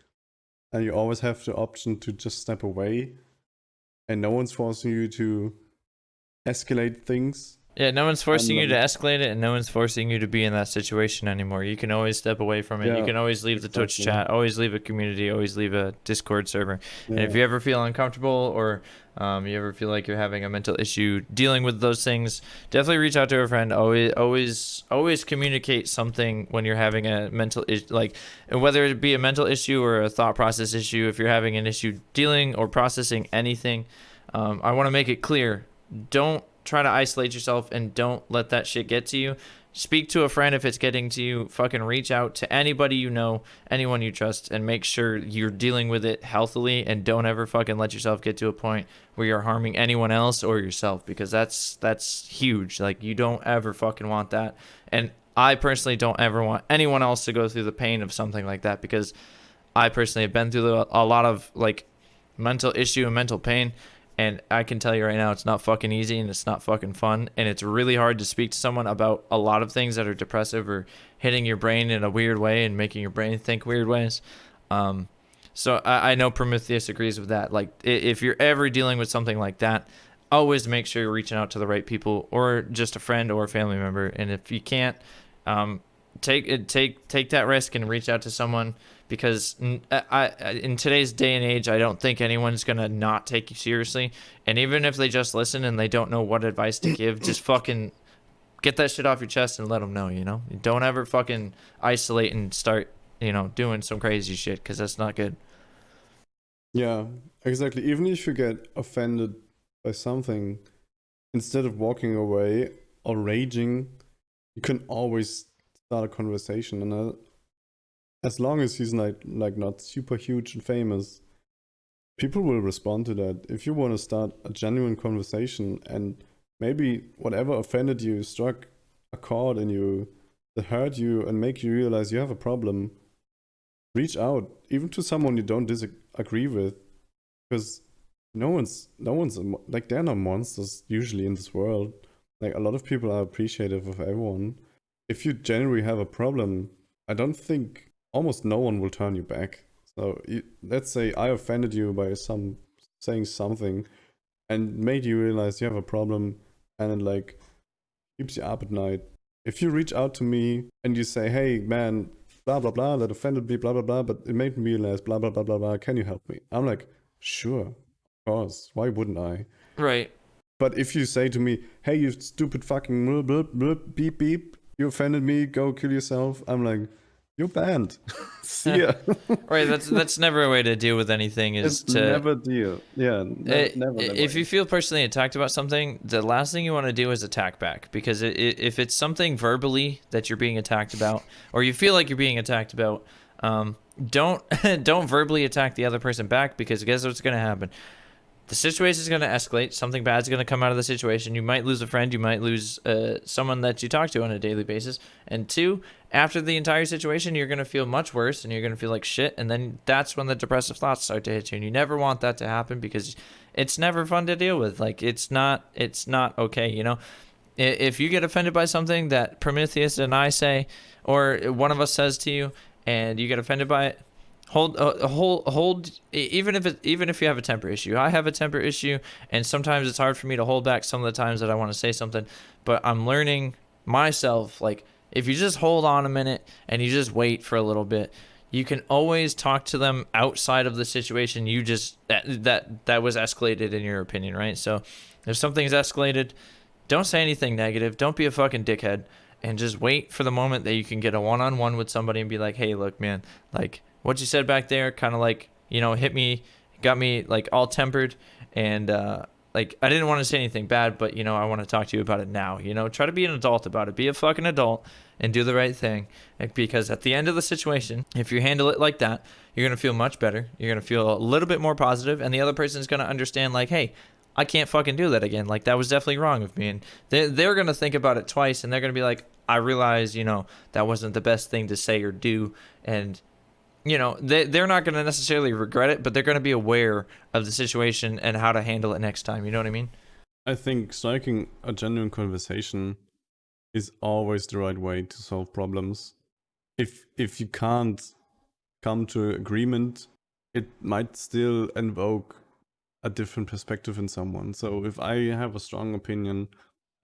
and you always have the option to just step away, and no one's forcing you to escalate things. Yeah, no one's forcing you to escalate it, and no one's forcing you to be in that situation anymore. You can always step away from it. Yeah, you can always leave the Twitch chat, always leave a community, always leave a Discord server. And if you ever feel uncomfortable or you ever feel like you're having a mental issue dealing with those things, definitely reach out to a friend. Always communicate something when you're having a mental issue, like whether it be a mental issue or a thought process issue. If you're having an issue dealing or processing anything, I want to make it clear: don't try to isolate yourself and don't let that shit get to you. Speak to a friend if it's getting to you. Fucking reach out to anybody you know, anyone you trust, and make sure you're dealing with it healthily, and don't ever fucking let yourself get to a point where you're harming anyone else or yourself, because that's huge. Like, you don't ever fucking want that. And I personally don't ever want anyone else to go through the pain of something like that, because I personally have been through a lot of like mental issue and mental pain. And I can tell you right now, it's not fucking easy, and it's not fucking fun. And it's really hard to speak to someone about a lot of things that are depressive or hitting your brain in a weird way and making your brain think weird ways. So I know Prommitheus agrees with that. Like, if you're ever dealing with something like that, always make sure you're reaching out to the right people, or just a friend or a family member. And if you can't, take that risk and reach out to someone, because in today's day and age, I don't think anyone's gonna not take you seriously. And even if they just listen and they don't know what advice to give, just fucking get that shit off your chest and let them know. Don't ever fucking isolate and start doing some crazy shit, because that's not good. Yeah, exactly. Even if you get offended by something, instead of walking away or raging, you can always start a conversation. And as long as he's like not super huge and famous, people will respond to that. If you want to start a genuine conversation, and maybe whatever offended you struck a chord in you that hurt you and make you realize you have a problem, reach out, even to someone you don't disagree with, because no one's like, there are no monsters usually in this world. Like, a lot of people are appreciative of everyone. If you genuinely have a problem, I don't think almost no one will turn you back. So let's say I offended you by saying something and made you realize you have a problem, and it like keeps you up at night. If you reach out to me and you say, hey man, blah blah blah, that offended me, blah blah blah, but it made me realize blah blah blah blah blah, can you help me? I'm like, sure, of course, why wouldn't I? Right. But if you say to me, hey, you stupid fucking blah, blah, blah, beep beep, you offended me, go kill yourself, I'm like, you're banned. See ya. Right, that's never a way to deal with anything. Is it's to never deal. Yeah, never. If you feel personally attacked about something, the last thing you want to do is attack back, because if it's something verbally that you're being attacked about, or you feel like you're being attacked about, don't verbally attack the other person back, because guess what's going to happen? The situation is going to escalate. Something bad is going to come out of the situation. You might lose a friend. You might lose someone that you talk to on a daily basis. And two, after the entire situation, you're going to feel much worse, and you're going to feel like shit. And then that's when the depressive thoughts start to hit you. And you never want that to happen, because it's never fun to deal with. Like, it's not okay. If you get offended by something that Prommitheus and I say, or one of us says to you, and you get offended by it, hold. Even if you have a temper issue, I have a temper issue, and sometimes it's hard for me to hold back some of the times that I want to say something. But I'm learning myself, like, if you just hold on a minute and you just wait for a little bit, you can always talk to them outside of the situation you just that was escalated in your opinion, right? So if something's escalated, don't say anything negative. Don't be a fucking dickhead, and just wait for the moment that you can get a one-on-one with somebody and be like, hey, look, man, like, what you said back there kind of like, hit me, got me like all tempered, and like I didn't want to say anything bad, but I want to talk to you about it now. Try to be an adult about it. Be a fucking adult and do the right thing, because at the end of the situation, if you handle it like that, you're gonna feel much better. You're gonna feel a little bit more positive, and the other person's gonna understand like, hey, I can't fucking do that again. Like, that was definitely wrong of me. And they're going to think about it twice, and they're going to be like, I realize, that wasn't the best thing to say or do. And, they're not going to necessarily regret it, but they're going to be aware of the situation and how to handle it next time. You know what I mean? I think striking a genuine conversation is always the right way to solve problems. If you can't come to agreement, it might still invoke a different perspective in someone. So if I have a strong opinion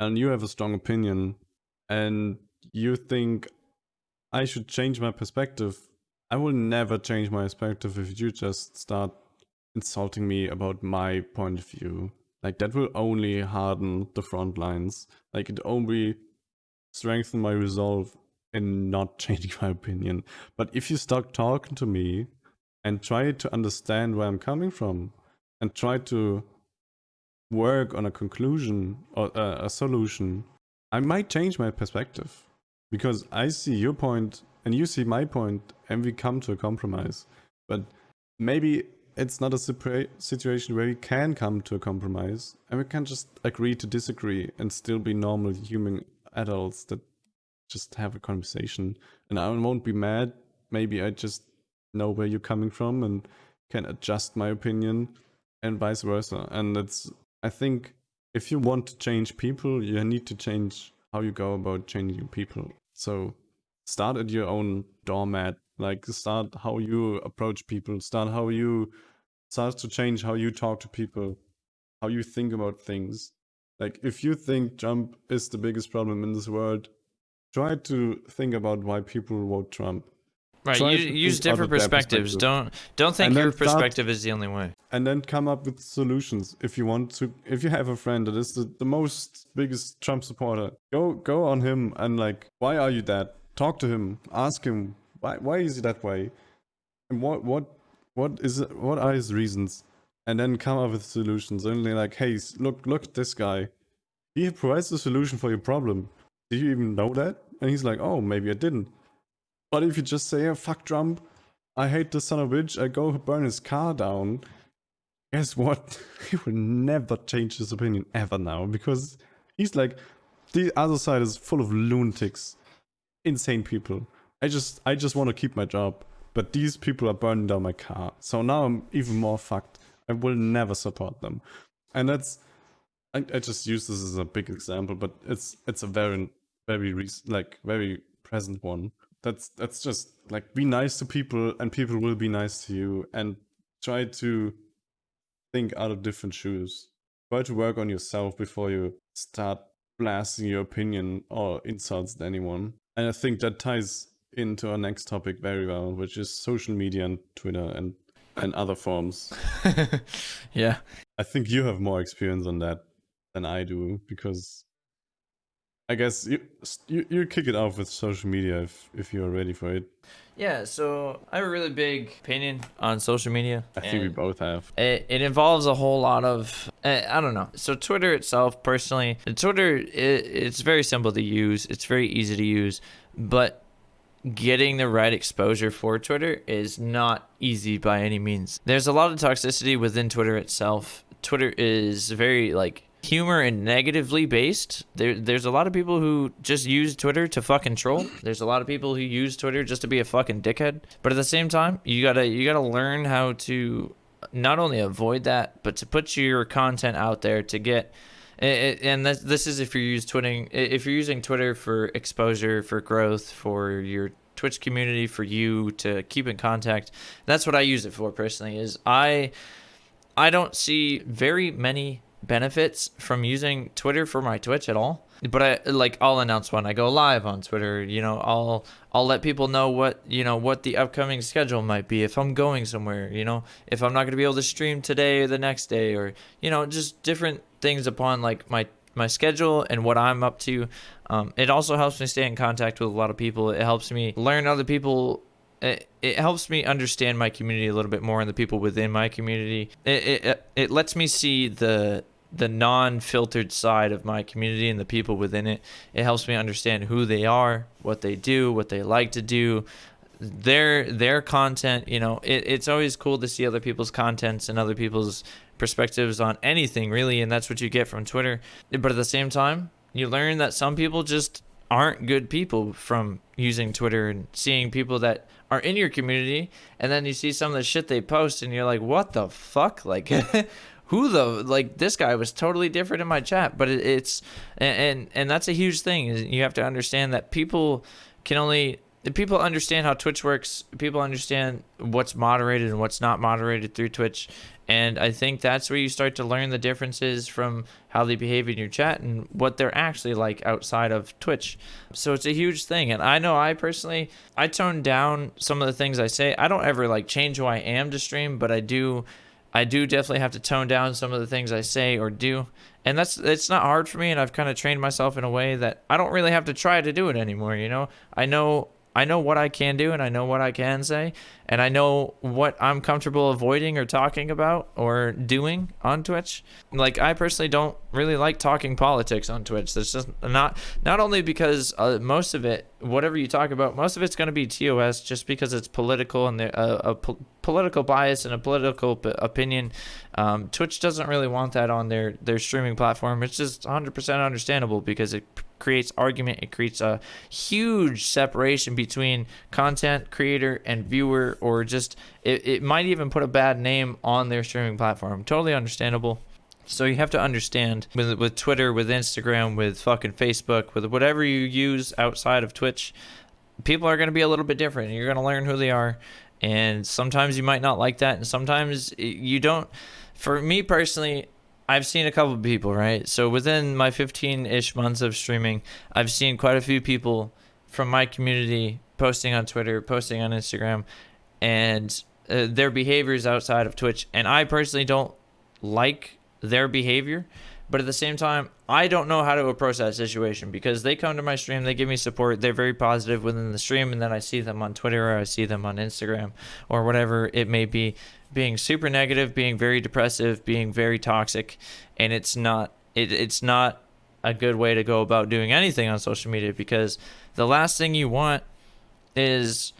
and you have a strong opinion and you think I should change my perspective, I will never change my perspective if you just start insulting me about my point of view. Like, that will only harden the front lines. Like, it only strengthen my resolve in not changing my opinion. But if you start talking to me and try to understand where I'm coming from, and try to work on a conclusion or a solution, I might change my perspective because I see your point and you see my point and we come to a compromise. But maybe it's not a situation where we can come to a compromise and we can just agree to disagree and still be normal human adults that just have a conversation. And I won't be mad. Maybe I just know where you're coming from and can adjust my opinion, and vice versa. And I think if you want to change people, you need to change how you go about changing people. So start at your own doormat, like start how you approach people, start to change how you talk to people, how you think about things. Like, if you think Trump is the biggest problem in this world, try to think about why people vote Trump. Right, use different perspectives. Don't think your perspective is the only way. And then come up with solutions. If you have a friend that is the most biggest Trump supporter, go on him and like, why are you that? Talk to him. Ask him why is he that way, and what are his reasons, and then come up with solutions. Only like, hey, look at this guy. He provides the solution for your problem. Do you even know that? And he's like, oh, maybe I didn't. But if you just say, oh, fuck Trump, I hate this son of a bitch, I go burn his car down, guess what? He will never change his opinion ever now, because he's like, the other side is full of lunatics, insane people. I just want to keep my job, but these people are burning down my car. So now I'm even more fucked. I will never support them. And I just use this as a big example, but it's a very, very present one. That's just like, be nice to people and people will be nice to you, and try to think out of different shoes. Try to work on yourself before you start blasting your opinion or insults at anyone. And I think that ties into our next topic very well, which is social media and Twitter and other forms. Yeah. I think you have more experience on that than I do, because I guess you kick it off with social media if you're ready for it. Yeah, so I have a really big opinion on social media. I think we both have. It involves a whole lot of, I don't know. So Twitter itself, personally, it's very simple to use. It's very easy to use. But getting the right exposure for Twitter is not easy by any means. There's a lot of toxicity within Twitter itself. Twitter is very, like, humor and negatively based. There's a lot of people who just use Twitter to fucking troll. There's a lot of people who use Twitter just to be a fucking dickhead. But at the same time, you gotta learn how to not only avoid that, but to put your content out there to get. And this is if you're using Twitter for exposure, for growth, for your Twitch community, for you to keep in contact. That's what I use it for personally. Is I don't see very many benefits from using Twitter for my Twitch at all, but I'll announce when I go live on Twitter. I'll let people know what the upcoming schedule might be if I'm going somewhere, if I'm not going to be able to stream today or the next day, or just different things upon like my schedule and what I'm up to. It also helps me stay in contact with a lot of people. It helps me learn other people it helps me understand my community a little bit more and the people within my community. It lets me see the non-filtered side of my community and the people within it. It helps me understand who they are, what they do, what they like to do, their content. It's always cool to see other people's contents and other people's perspectives on anything, really, and that's what you get from Twitter. But at the same time, you learn that some people just aren't good people from using Twitter and seeing people that are in your community, and then you see some of the shit they post and you're like, what the fuck? Like this guy was totally different in my chat. But it's that's a huge thing. You have to understand that people understand how Twitch works. People understand what's moderated and what's not moderated through Twitch. And I think that's where you start to learn the differences from how they behave in your chat and what they're actually like outside of Twitch. So it's a huge thing. And I know I tone down some of the things I say. I don't ever like change who I am to stream, but I do definitely have to tone down some of the things I say or do. And it's not hard for me, and I've kind of trained myself in a way that I don't really have to try to do it anymore, I know what I can do, and I know what I can say, and I know what I'm comfortable avoiding or talking about or doing on Twitch. Like, I personally don't really like talking politics on Twitch. That's just not only because most of it, whatever you talk about, most of it's going to be TOS just because it's political and political bias and a political opinion. Twitch doesn't really want that on their streaming platform. It's just 100% understandable because it creates argument. It creates a huge separation between content creator and viewer, or just it might even put a bad name on their streaming platform. Totally understandable. So you have to understand with Twitter, with Instagram, with fucking Facebook, with whatever you use outside of Twitch, people are going to be a little bit different. You're going to learn who they are, and sometimes you might not like that, and sometimes you don't. For me personally, I've seen a couple of people, right? So within my 15-ish months of streaming, I've seen quite a few people from my community posting on Twitter, posting on Instagram, and their behaviors outside of Twitch. And I personally don't like their behavior, but at the same time, I don't know how to approach that situation because they come to my stream, they give me support, they're very positive within the stream, and then I see them on Twitter or I see them on Instagram or whatever it may be, being super negative, being very depressive, being very toxic, and it's not a good way to go about doing anything on social media, because the last thing you want is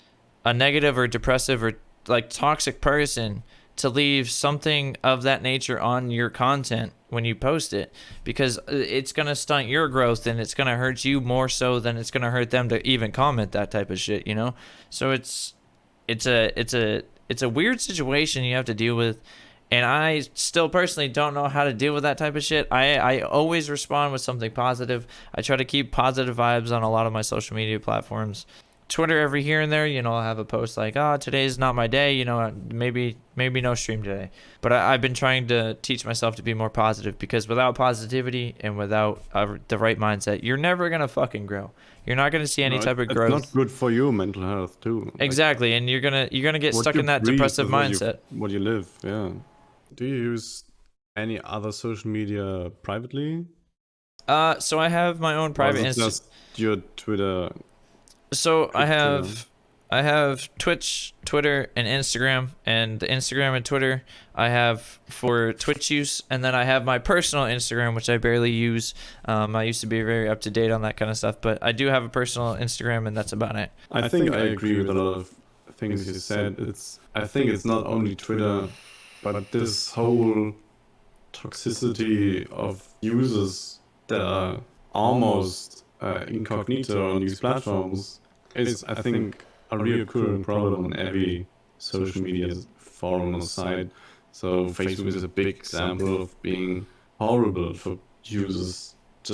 a negative or depressive or like toxic person to leave something of that nature on your content when you post it, because it's going to stunt your growth and it's going to hurt you more so than it's going to hurt them to even comment that type of shit, So it's a weird situation you have to deal with, and I still personally don't know how to deal with that type of shit. I always respond with something positive. I try to keep positive vibes on a lot of my social media platforms. Twitter, every here and there, I'll have a post like, today's not my day, maybe no stream today. But I've been trying to teach myself to be more positive, because without positivity and without the right mindset, you're never going to fucking grow. You're not going to see any type of growth. It's not good for your mental health too. Exactly, and you're gonna get stuck in that depressive mindset. What you live, yeah. Do you use any other social media privately? So I have my own private Instagram. Just your Twitter. So I have Twitch, Twitter, and Instagram, and the Instagram and Twitter I have for Twitch use, and then I have my personal Instagram, which I barely use. I used to be very up to date on that kind of stuff, but I do have a personal Instagram, and that's about it. I think I agree with a lot of things you said. I think it's not only Twitter, but this whole toxicity of users that are almost incognito on these platforms is, I think, a recurring problem on every social media forum or site. So Facebook is a big example of being horrible for users. I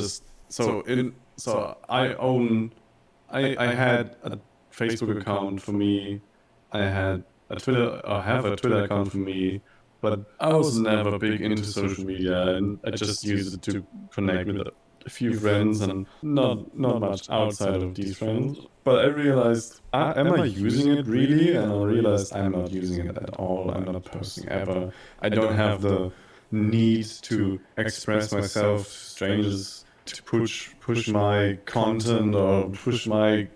had a Facebook account for me. I have a Twitter account for me, but I was never big into social media, and I just used it to connect with a few friends and not much outside of these friends. But I realized, am I using it really? And I realized I'm not using it at all. I'm not posting ever. I don't have the need to express myself to strangers, to push my content or push my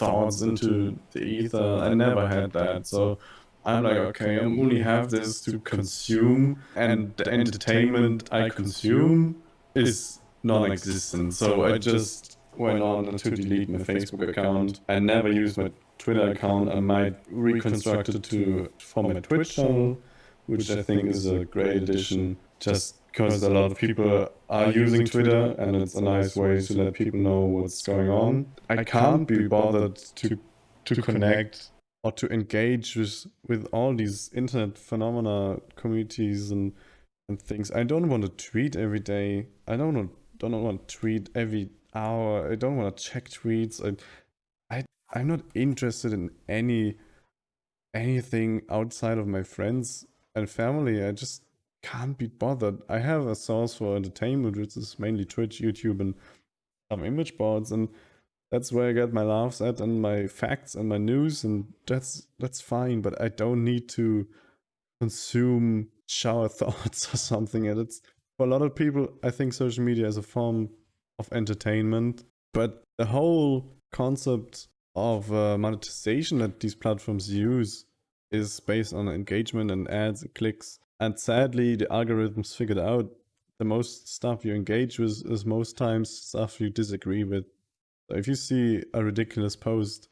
thoughts into the ether. I never had that. So I'm like, okay, I only have this to consume, and the entertainment I consume is non-existent. So I just went on to delete my Facebook account. I never used my Twitter account. I might reconstruct it for my Twitch channel, which I think is a great addition, just because a lot of people are using Twitter and it's a nice way to let people know what's going on. I can't be bothered to connect or to engage with all these internet phenomena, communities and things. I don't want to tweet every day. I don't want to tweet every hour. I don't want to check tweets. I'm not interested in anything outside of my friends and family. I just can't be bothered. I have a source for entertainment, which is mainly Twitch, YouTube, and some image boards, and that's where I get my laughs at and my facts and my news, and that's fine. But I don't need to consume shower thoughts or something. And it's, for a lot of people, I think social media is a form of entertainment, but the whole concept of monetization that these platforms use is based on engagement and ads and clicks. And sadly, the algorithms figured out the most stuff you engage with is most times stuff you disagree with. So if you see a ridiculous post,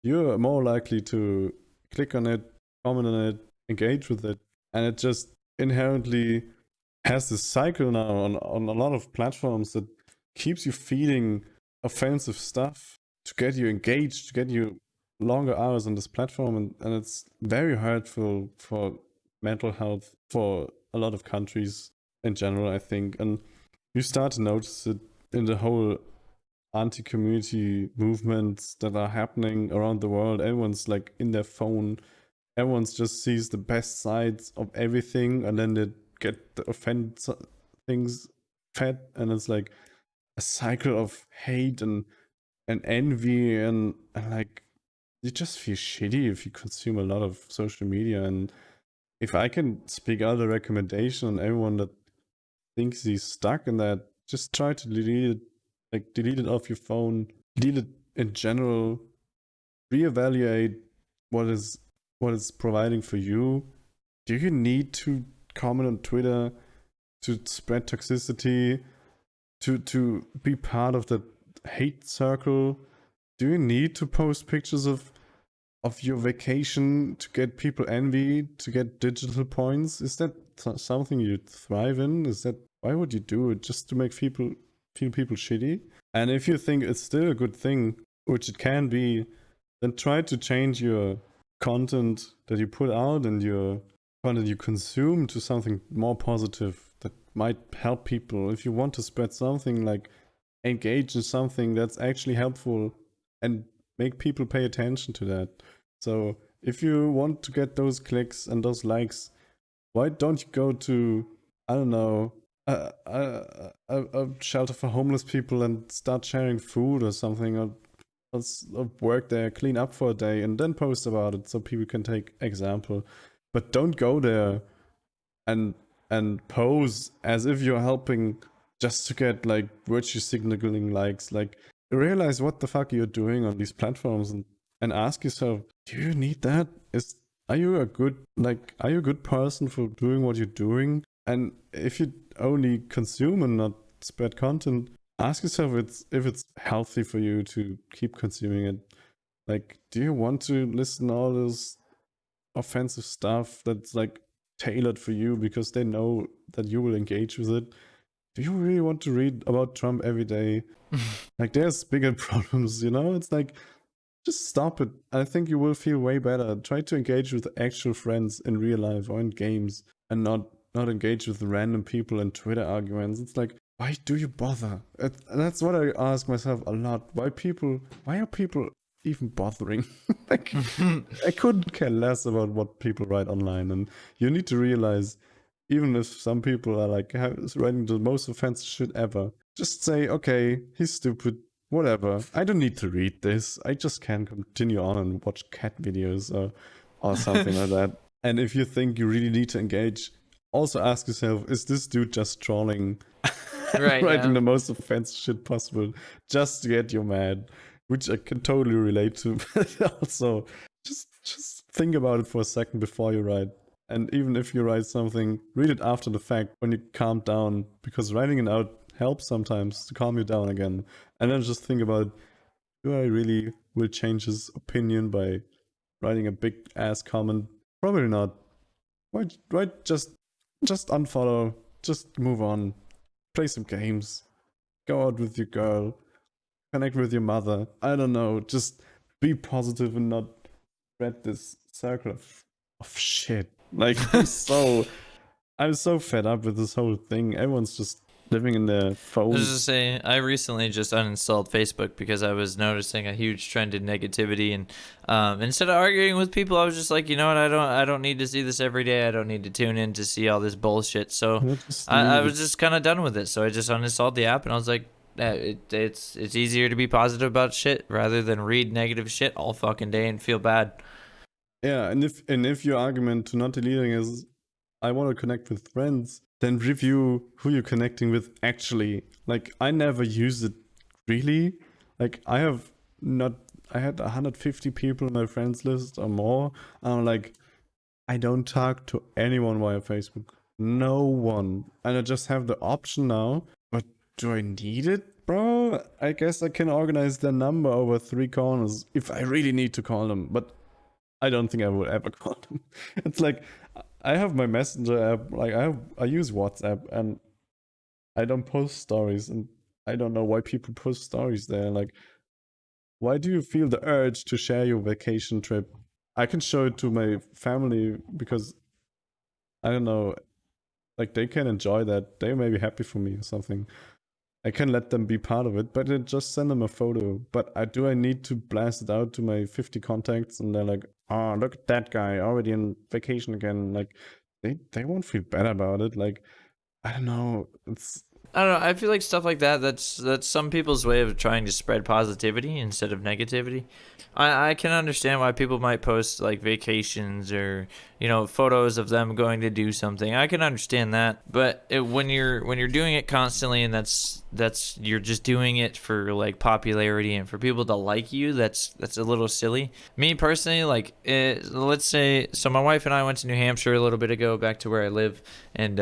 you're more likely to click on it, comment on it, engage with it. And it just inherently has this cycle now on a lot of platforms that keeps you feeding offensive stuff to get you engaged, to get you longer hours on this platform. And it's very hurtful for mental health for a lot of countries in general, I think. And you start to notice it in the whole anti-community movements that are happening around the world. Everyone's like in their phone. Everyone's just sees the best sides of everything, and then they get the offend things fed, and it's like a cycle of hate and envy and like you just feel shitty if you consume a lot of social media. And if I can speak out a recommendation on everyone that thinks he's stuck in that, just try to delete it. Like, delete it off your phone, delete it in general, reevaluate what is providing for you. Do you need to comment on Twitter to spread toxicity, to be part of the hate circle? Do you need to post pictures of your vacation to get people envy, to get digital points? Is that something you thrive in? Why would you do it? Just to make people feel shitty? And if you think it's still a good thing, which it can be, then try to change your content that you put out and your content you consume to something more positive that might help people. If you want to spread something, like engage in something that's actually helpful and make people pay attention to that. So if you want to get those clicks and those likes, why don't you go to, I don't know, a shelter for homeless people and start sharing food or something, or work there, clean up for a day, and then post about it so people can take example. But don't go there and pose as if you're helping just to get like virtue signaling likes. Like, realize what the fuck you're doing on these platforms and ask yourself, do you need that? Are you a good person for doing what you're doing? And if you only consume and not spread content, ask yourself if it's healthy for you to keep consuming it. Like, do you want to listen to all this offensive stuff that's like tailored for you because they know that you will engage with it? Do you really want to read about Trump every day? Like, there's bigger problems, It's like, just stop it. I think you will feel way better. Try to engage with actual friends in real life or in games, and not engage with random people in Twitter arguments. It's like, why do you bother? And that's what I ask myself a lot. Why are people even bothering? Like, I couldn't care less about what people write online. And you need to realize, even if some people are like writing the most offensive shit ever, just say, okay, he's stupid, whatever. I don't need to read this. I just can continue on and watch cat videos or something like that. And if you think you really need to engage, also ask yourself, is this dude just trolling? Right, Writing the most offensive shit possible just to get you mad? which I can totally relate to. But also, just think about it for a second before you write. And even if you write something, read it after the fact when you calm down, because writing it out helps sometimes to calm you down again. And then just think about, do I really will change his opinion by writing a big ass comment? Probably not. Why just unfollow, just move on, play some games, go out with your girl, connect with your mother. I don't know, just be positive and not spread this circle of shit. Like I'm so fed up with this whole thing. Everyone's just living in their I was phones. just saying, I recently just uninstalled Facebook because I was noticing a huge trend in negativity, and instead of arguing with people, I was just like, you know what, I don't need to see this every day. I don't need to tune in to see all this bullshit. So I was just kind of done with it. So I just uninstalled the app, and I was like, it's easier to be positive about shit rather than read negative shit all fucking day and feel bad. Yeah, and if your argument to not deleting is I want to connect with friends, then review who you're connecting with actually. Like I never use it really. Like I had 150 people on my friends list or more. I'm like, I don't talk to anyone via Facebook. No one. And I just have the option now. But do I need it, bro? I guess I can organize their number over 3 corners if I really need to call them. But I don't think I will ever call them. It's like I have my messenger app, like I use WhatsApp, and I don't post stories, and I don't know why people post stories there. Like, why do you feel the urge to share your vacation trip? I can show it to my family because I don't know, like they can enjoy that. They may be happy for me or something. I can let them be part of it, but I just send them a photo. But I need to blast it out to my 50 contacts, and they're like, "Oh, look at that guy already on vacation again." Like, they won't feel bad about it. Like, I don't know. I don't know. I feel like stuff like that. That's some people's way of trying to spread positivity instead of negativity. I can understand why people might post like vacations or photos of them going to do something. I can understand that, but when you're doing it constantly and that's you're just doing it for like popularity and for people to like you, that's a little silly. Me personally, like let's say, so my wife and I went to New Hampshire a little bit ago, back to where I live, and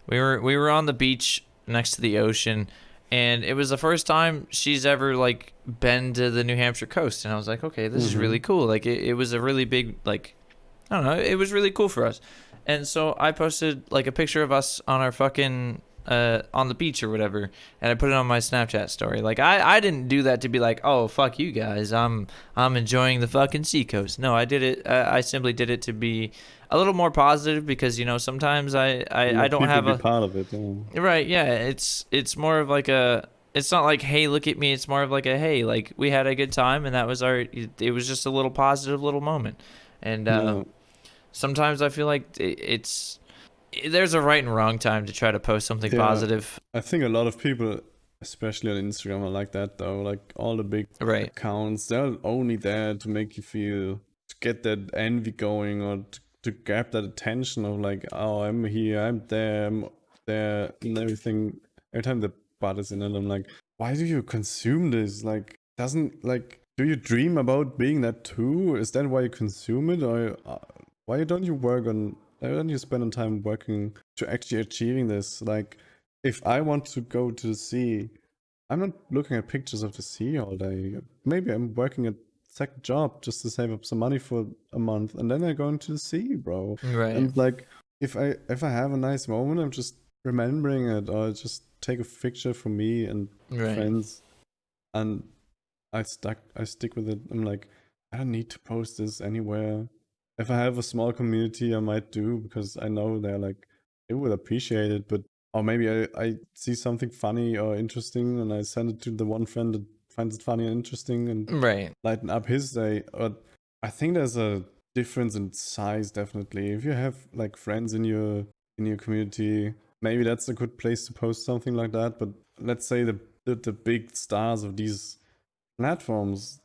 we were on the beach next to the ocean, and it was the first time she's ever like been to the New Hampshire coast, and I was like, okay, this is really cool. Like it was a really big, like, I don't know, it was really cool for us. And so I posted like a picture of us on our fucking on the beach or whatever, and I put it on my Snapchat story. Like I didn't do that to be like, oh fuck you guys, I'm enjoying the fucking seacoast. No, I did it. I simply did it to be a little more positive because sometimes I don't have be a part of it. Yeah. right. Yeah, it's more of like a. It's not like, hey, look at me. It's more of like a, hey, like we had a good time, and that was our. It was just a little positive little moment, and sometimes I feel like there's a right and wrong time to try to post something positive. I think a lot of people, especially on Instagram, are like that though. Like all the big accounts, they're only there to make you feel, to get that envy going, or to grab that attention of like, oh, I'm here, I'm there, and everything. Every time the butt is in it, I'm like, why do you consume this? Like, do you dream about being that too? Is that why you consume it, or why don't you why don't you spend time working to actually achieving this? Like, if I want to go to the sea, I'm not looking at pictures of the sea all day. Maybe I'm working a second job just to save up some money for a month, and then I go into the sea, bro. Right. And like, if I have a nice moment, I'm just remembering it, or just take a picture for me and friends, and I stick with it. I'm like, I don't need to post this anywhere. If I have a small community, I might do, because I know they will appreciate it. But or maybe I see something funny or interesting, and I send it to the one friend that finds it funny and interesting, and lighten up his day. But I think there's a difference in size, definitely. If you have like friends in your community, maybe that's a good place to post something like that. But let's say the big stars of these platforms,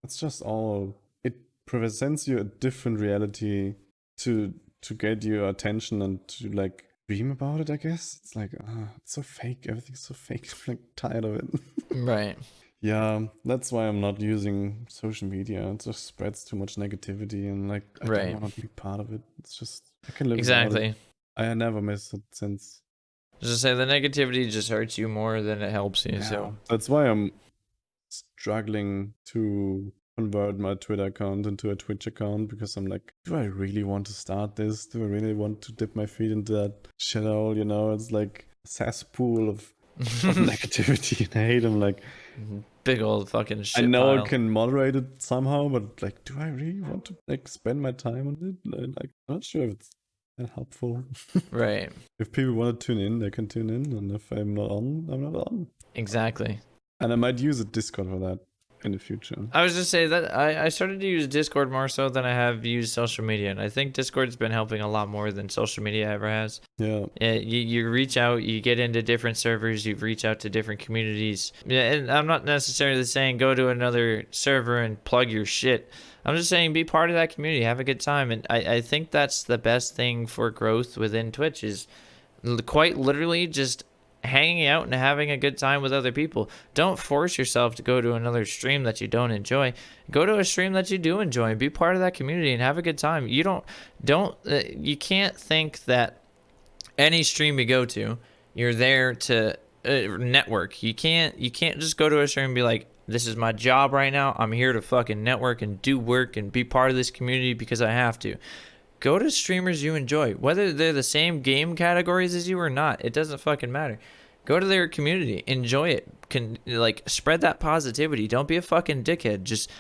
it's just all, it presents you a different reality to get your attention and to like dream about it, I guess. It's like, it's so fake. Everything's so fake. I'm like tired of it. Right. Yeah, that's why I'm not using social media. It just spreads too much negativity, and like I don't Right. want to be part of it. It's just I can live without it. Exactly. I never miss it since. Just to say the negativity just hurts you more than it helps you. Yeah, So that's why I'm struggling to convert my Twitter account into a Twitch account, because I'm like, do I really want to start this? Do I really want to dip my feet into that shithole? You know, it's like a cesspool of negativity and hate. I'm like, big old fucking I shit know I pile. can moderate it somehow, but like, do I really want to like spend my time on it? Like, I'm not sure if it's that helpful. Right. If people want to tune in, they can tune in, and if I'm not on, I'm not on. Exactly. And I might use a Discord for that in the future. I was just say that I started to use Discord more so than I have used social media, and I think Discord's been helping a lot more than social media ever has. Yeah. You reach out, you get into different servers, you reach out to different communities. Yeah, and I'm not necessarily saying go to another server and plug your shit. I'm just saying be part of that community, have a good time, and I think that's the best thing for growth within Twitch is quite literally just hanging out and having a good time with other people. Don't force yourself to go to another stream that you don't enjoy. Go to a stream that you do enjoy and be part of that community and have a good time. You can't think that any stream you go to, you're there to network. You can't just go to a stream and be like, this is my job right now. I'm here to fucking network and do work and be part of this community because I have to. Go to streamers you enjoy, whether they're the same game categories as you or not. It doesn't fucking matter. Go to their community, enjoy it. Can like spread that positivity. Don't be a fucking dickhead. Just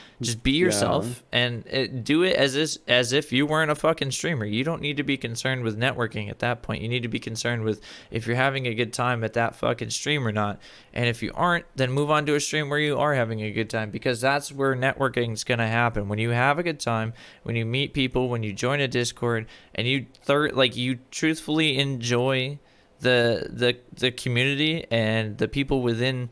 be Yeah. yourself and do it as if you weren't a fucking streamer. You don't need to be concerned with networking at that point. You need to be concerned with if you're having a good time at that fucking stream or not. And if you aren't, then move on to a stream where you are having a good time, because that's where networking's gonna happen. When you have a good time, when you meet people, when you join a Discord, and you you truthfully enjoy the community and the people within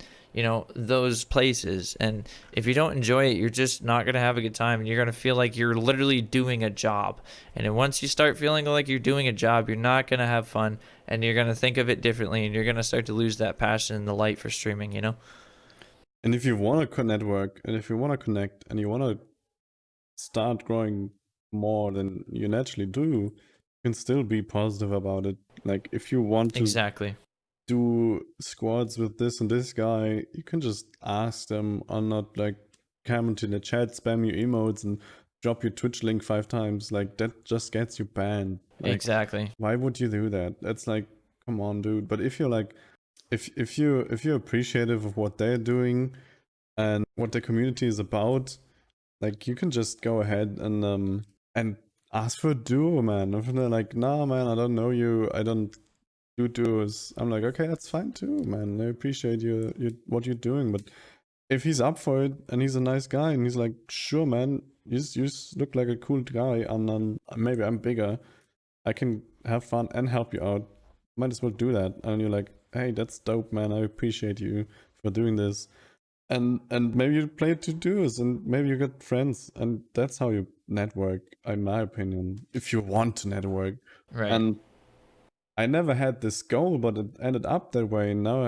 those places. And if you don't enjoy it, you're just not going to have a good time, and you're going to feel like you're literally doing a job. And then once you start feeling like you're doing a job, you're not going to have fun, and you're going to think of it differently, and you're going to start to lose that passion and the light for streaming. And if you want to network, and if you want to connect, and you want to start growing more than you naturally do, you can still be positive about it. Like if you want to Exactly. do squads with this and this guy, you can just ask them, or not like comment in the chat, spam your emotes, and drop your Twitch link 5 times. Like that just gets you banned. Like, Exactly. why would you do that? That's like, come on, dude. But if you're like, if you're appreciative of what they're doing and what the community is about, like you can just go ahead and ask for a duo, man. If they're like, nah, man, I don't know you, I don't do duos, I'm like, okay, that's fine too, man. I appreciate you what you're doing. But if he's up for it and he's a nice guy and he's like, sure, man, you just look like a cool guy, and maybe I'm bigger, I can have fun and help you out, might as well do that. And you're like, hey, that's dope, man. I appreciate you for doing this. And maybe you play two duos, and maybe you get friends, and that's how you network, in my opinion, if you want to network. Right. And I never had this goal, but it ended up that way. Now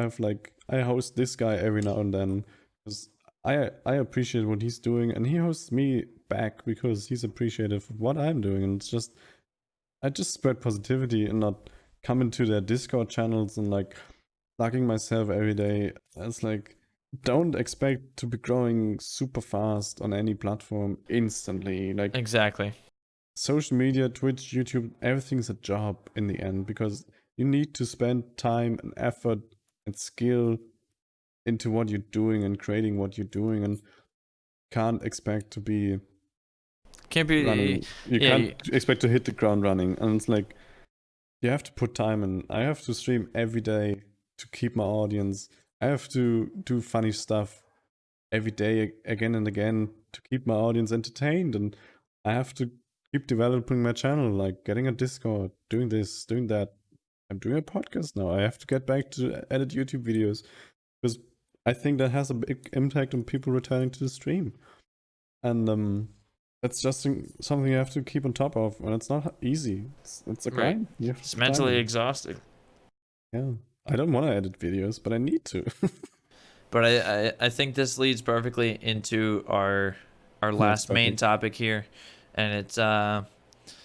I host this guy every now and then because I appreciate what he's doing, and he hosts me back because he's appreciative of what I'm doing. And it's just, I just spread positivity and not come into their Discord channels and like plugging myself every day. It's like, don't expect to be growing super fast on any platform instantly. Like Exactly. social media, Twitch, YouTube, everything's a job in the end, because you need to spend time and effort and skill into what you're doing and creating what you're doing, and can't expect to be Can't be. running. You Yeah. can't expect to hit the ground running. And it's like, you have to put time in. I have to stream every day to keep my audience. I have to do funny stuff every day again and again to keep my audience entertained. And I have to keep developing my channel, like getting a Discord, doing this, doing that. I'm doing a podcast now. I have to get back to edit YouTube videos, because I think that has a big impact on people returning to the stream. And that's just something you have to keep on top of, and it's not easy. It's a Right. grind. You have to It's put time mentally in. exhausting. Yeah. I don't want to edit videos, but I need to. But I think this leads perfectly into our Next last main topic. topic here, and it's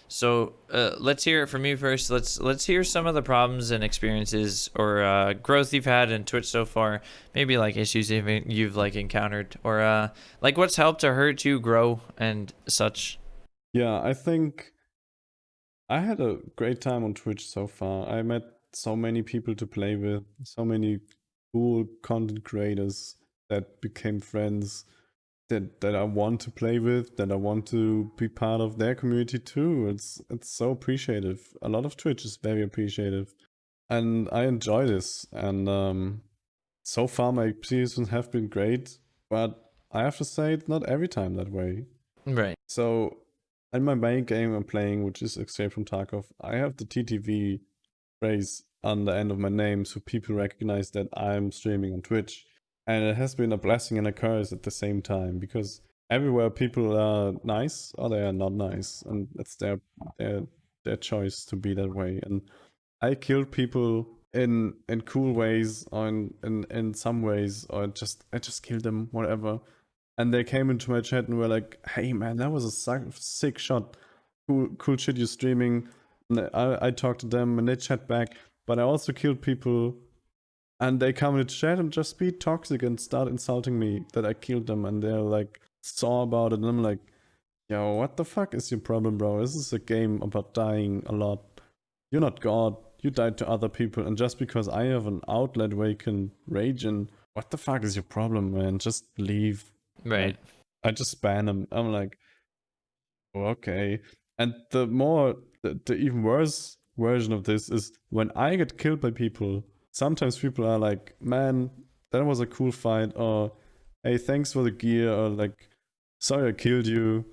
so let's hear it from you first. Let's hear some of the problems and experiences or growth you've had in Twitch so far. Maybe like issues you've like encountered, or like what's helped or hurt you grow and such. Yeah, I think I had a great time on Twitch so far. I met so many people to play with, so many cool content creators that became friends that I want to play with, that I want to be part of their community too. It's so appreciative. A lot of Twitch is very appreciative, and I enjoy this. And so far my seasons have been great, but I have to say it's not every time that way. Right. So, in my main game I'm playing, which is Escape from Tarkov, I have the TTV phrase on the end of my name so people recognize that I'm streaming on Twitch. And it has been a blessing and a curse at the same time because everywhere people are nice or they are not nice, and it's their their choice to be that way. And I killed people in cool ways or in some ways, or I just killed them, whatever. And they came into my chat and were like, "Hey man, that was a sick shot. Cool shit you're streaming." And I talked to them and they chat back. But I also killed people, and they come into chat and just be toxic and start insulting me that I killed them, and they're like sore about it. And I'm like, "Yo, what the fuck is your problem, bro? This is a game about dying a lot. You're not God. You died to other people, and just because I have an outlet where you can rage and what the fuck is your problem, man? Just leave." Right. Like, I just ban them. I'm like, oh, okay. And the even worse version of this is when I get killed by people. Sometimes people are like, "Man, that was a cool fight," or "Hey, thanks for the gear," or like, "Sorry I killed you,"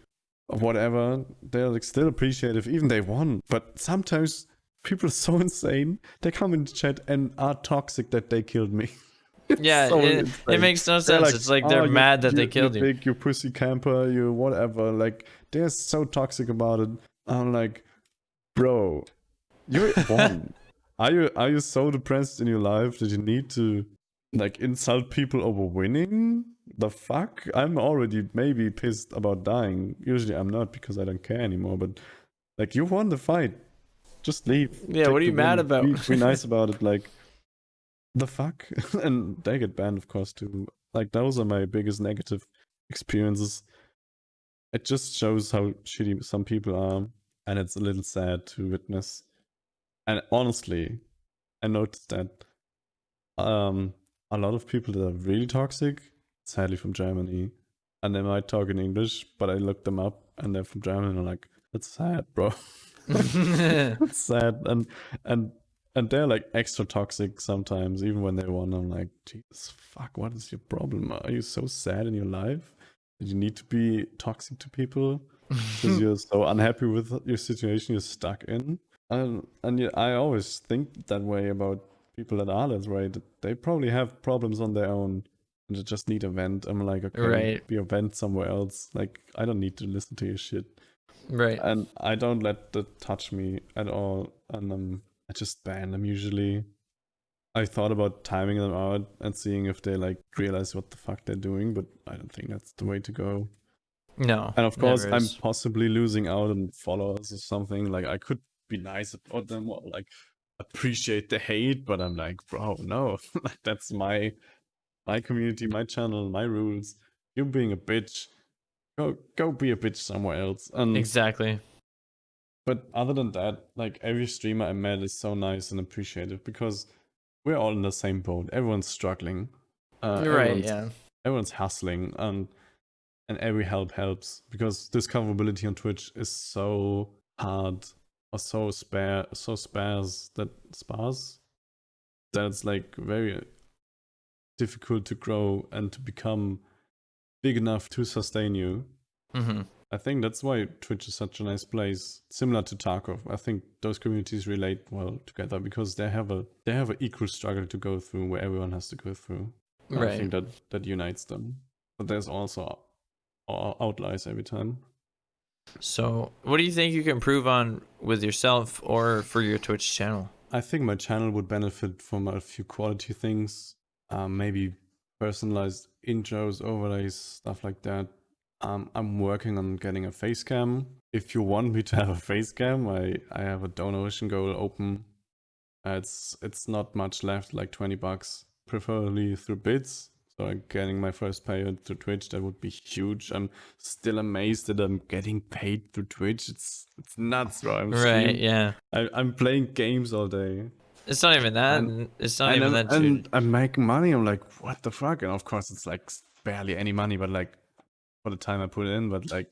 or whatever. They're like still appreciative, even they won. But sometimes people are so insane. They come into chat and are toxic that they killed me. Yeah, So it insane. makes no They're sense. like, It's like "Oh, they're mad that they killed you you. big, you pussy camper, you whatever." Like, they're so toxic about it. I'm like, bro, you won. Are you so depressed in your life that you need to like insult people over winning? The fuck? I'm already maybe pissed about dying. Usually I'm not because I don't care anymore. But like, you won the fight. Just leave. Yeah, what Take are the you mad win. about? Be nice about it. Like, the fuck? And they get banned, of course, too. Like, those are my biggest negative experiences. It just shows how shitty some people are, and it's a little sad to witness. And honestly, I noticed that um, a lot of people that are really toxic, sadly from Germany, and they might talk in English, but I looked them up and they're from Germany, and I'm like, that's sad, bro. It's sad, and and they're like extra toxic sometimes, even when they won. I'm like, Jesus fuck, what is your problem? Are you so sad in your life that you need to be toxic to people because you're so unhappy with your situation you're stuck in? And yeah, I always think that way about people that are that way, that they probably have problems on their own and they just need a vent. I'm like, okay, Right. be a vent somewhere else. Like, I don't need to listen to your shit. Right. And I don't let that touch me at all. And I just ban them usually. I thought about timing them out and seeing if they like realize what the fuck they're doing, but I don't think that's the way to go. No, And of course, never I'm is. possibly losing out on followers or something. Like, I could be nice about them or like appreciate the hate, but I'm like, bro, no, that's my community, my channel, my rules. You're being a bitch. Go be a bitch somewhere else. And Exactly. but other than that, like every streamer I met is so nice and appreciative because we're all in the same boat. Everyone's struggling. Right, yeah. Everyone's hustling, and every help helps because discoverability on Twitch is so hard or so sparse that it's like very difficult to grow and to become big enough to sustain you. Mm-hmm. I think that's why Twitch is such a nice place, similar to Tarkov. I think those communities relate well together because they have a equal struggle to go through where everyone has to go through. I Right. think that unites them. But there's also outliers every time. So, what do you think you can improve on with yourself or for your Twitch channel? I think my channel would benefit from a few quality things. Maybe personalized intros, overlays, stuff like that. I'm working on getting a face cam. If you want me to have a face cam, I have a donation goal open. It's not much left, like $20, preferably through bits. So I'm getting my first payout through Twitch. That would be huge. I'm still amazed that I'm getting paid through Twitch. It's nuts, bro. I'm Right, streaming. yeah. I'm playing games all day. It's not even that. And It's not even that. and I'm making money. I'm like, what the fuck? And of course, it's like barely any money, but like for the time I put in, but like,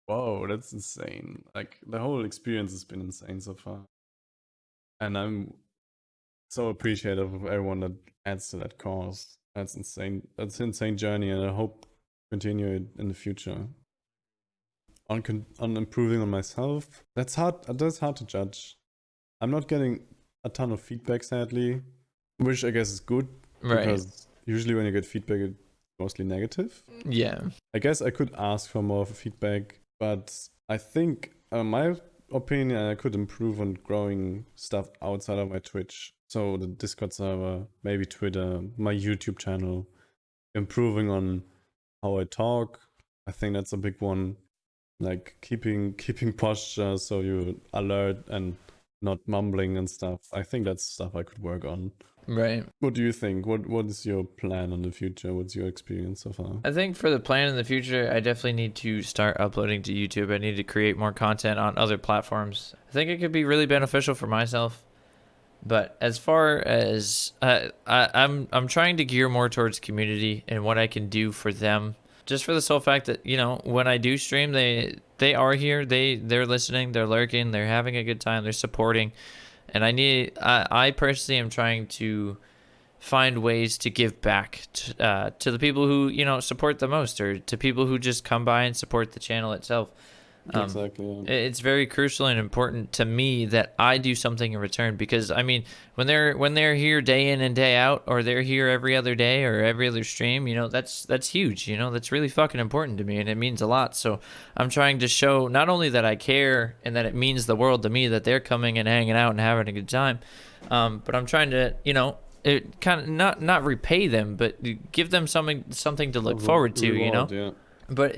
whoa, that's insane. Like the whole experience has been insane so far, and I'm so appreciative of everyone that adds to that cause. That's insane. That's an insane journey, and I hope continue it in the future. On improving on myself, that's hard. That's hard to judge. I'm not getting a ton of feedback, sadly, which I guess is good Right. because usually when you get feedback, it's mostly negative. Yeah. I guess I could ask for more feedback, but I think, my opinion, I could improve on growing stuff outside of my Twitch. So the Discord server, maybe Twitter, my YouTube channel, improving on how I talk. I think that's a big one. Like keeping posture so you're alert and not mumbling and stuff. I think that's stuff I could work on. Right. What do you think? What is your plan on the future? What's your experience so far? I think for the plan in the future, I definitely need to start uploading to YouTube. I need to create more content on other platforms. I think it could be really beneficial for myself. But as far as I'm trying to gear more towards community and what I can do for them. Just for the sole fact that, you know, when I do stream, they are here, they're listening, they're lurking, they're having a good time, they're supporting, and I personally am trying to find ways to give back to the people who, you know, support the most, or to people who just come by and support the channel itself. Exactly. Yeah. It's very crucial and important to me that I do something in return, because I mean, when they're here day in and day out, or they're here every other day or every other stream, you know, that's huge. You know, that's really fucking important to me, and it means a lot. So I'm trying to show not only that I care and that it means the world to me that they're coming and hanging out and having a good time, but I'm trying to, you know, it kind of not repay them, but give them something to look forward to. Reward, you know. Yeah. But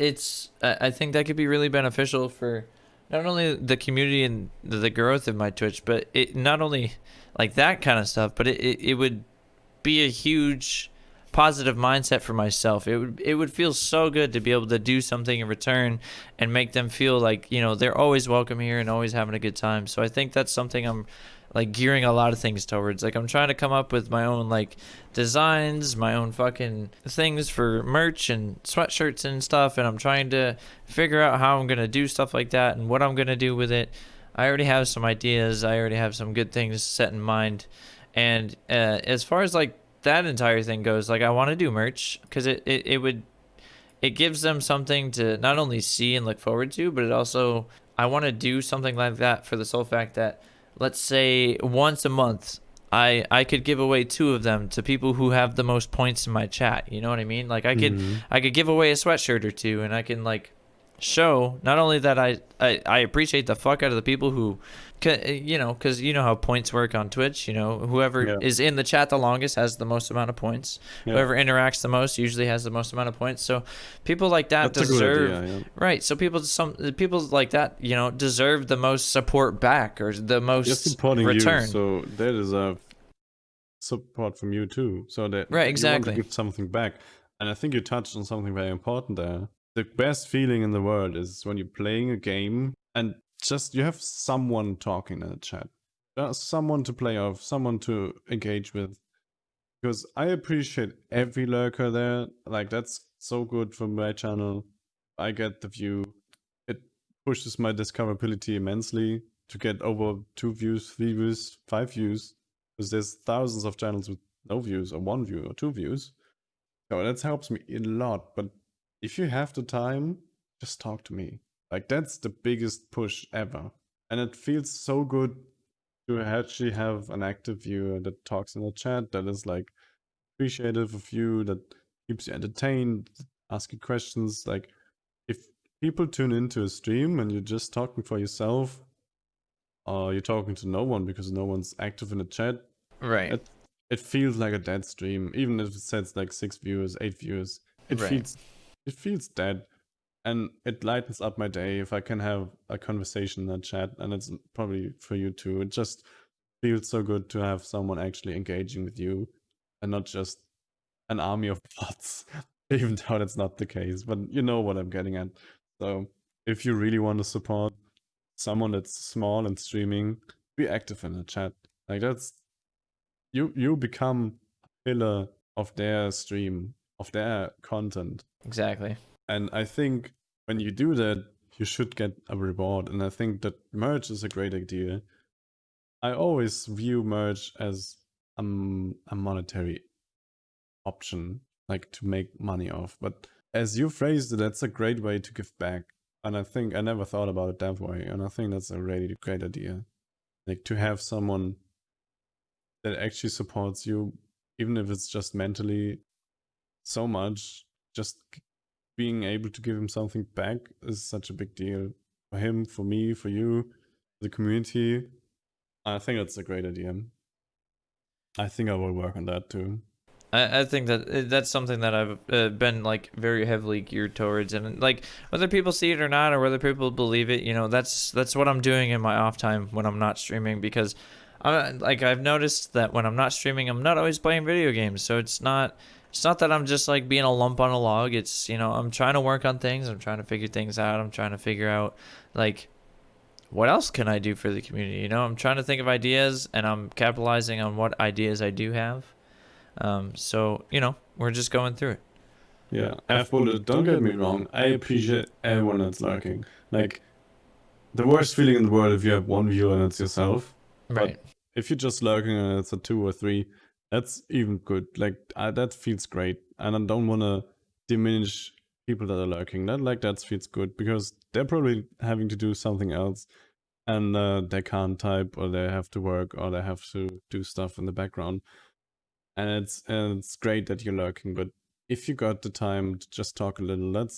I think that could be really beneficial for not only the community and the growth of my Twitch, but it not only like that kind of stuff, but it would be a huge positive mindset for myself. It would feel so good to be able to do something in return and make them feel like, you know, they're always welcome here and always having a good time. So I think that's something I'm like gearing a lot of things towards. Like I'm trying to come up with my own like designs, my own fucking things for merch and sweatshirts and stuff, and I'm trying to figure out how I'm gonna do stuff like that and what I'm gonna do with it. I already have some ideas, I already have some good things set in mind, and as far as like that entire thing goes, like I want to do merch because it gives them something to not only see and look forward to, but it also, I want to do something like that for the sole fact that, let's say once a month, I could give away 2 of them to people who have the most points in my chat. You know what I mean? Like I could give away a sweatshirt or 2, and I can like show not only that I appreciate the fuck out of the people who, you know, because you know how points work on Twitch. You know, whoever is in the chat the longest has the most amount of points. Whoever interacts the most usually has the most amount of points. So people like that deserve, right? So people like that, you know, deserve the most support back, or the most supporting return. You, so they deserve support from you too. So that exactly. You want to give something back, and I think you touched on something very important there. The best feeling in the world is when you're playing a game and just you have someone talking in the chat, someone to play off, someone to engage with. Because I appreciate every lurker there. Like that's so good for my channel. I get the view. It pushes my discoverability immensely to get over 2 views, 3 views, 5 views. Because there's thousands of channels with no views or 1 view or 2 views. So that helps me a lot. But if you have the time, just talk to me. Like that's the biggest push ever. And it feels so good to actually have an active viewer that talks in the chat, that is like appreciative of you, that keeps you entertained, asking questions. Like if people tune into a stream and you're just talking for yourself, or you're talking to no one because no one's active in the chat, right? it feels like a dead stream, even if it says like 6 viewers, 8 viewers. It Right. feels dead, and it lightens up my day if I can have a conversation in a chat, and it's probably for you too. It just feels so good to have someone actually engaging with you, and not just an army of bots. Even though that's not the case, but you know what I'm getting at. So if you really want to support someone that's small and streaming, be active in the chat. Like that's you become a pillar of their stream, of their content. Exactly. And I think when you do that, you should get a reward. And I think that merch is a great idea. I always view merch as a monetary option, like to make money off. But as you phrased it, that's a great way to give back. And I think I never thought about it that way. And I think that's a really great idea. Like to have someone that actually supports you, even if it's just mentally so much, just being able to give him something back is such a big deal for him, for me, for you, the community. I think that's a great idea. I think I will work on that too. I think that that's something that I've been like very heavily geared towards, and like whether people see it or not, or whether people believe it, you know, that's what I'm doing in my off time when I'm not streaming, because like I've noticed that when I'm not streaming, I'm not always playing video games, so it's not that I'm just like being a lump on a log. It's, you know, I'm trying to work on things, I'm trying to figure things out, I'm trying to figure out like what else can I do for the community, you know, I'm trying to think of ideas, and I'm capitalizing on what ideas I do have. So, you know, we're just going through it. Yeah, F-Bullet, don't get me wrong. I appreciate everyone that's lurking. Like, the worst feeling in the world if you have one viewer and it's yourself. Right. But if you're just lurking and it's a 2 or 3, that's even good. Like, that feels great. And I don't want to diminish people that are lurking. That feels good because they're probably having to do something else. And they can't type, or they have to work, or they have to do stuff in the background. And it's great that you're lurking, but if you got the time to just talk a little, that's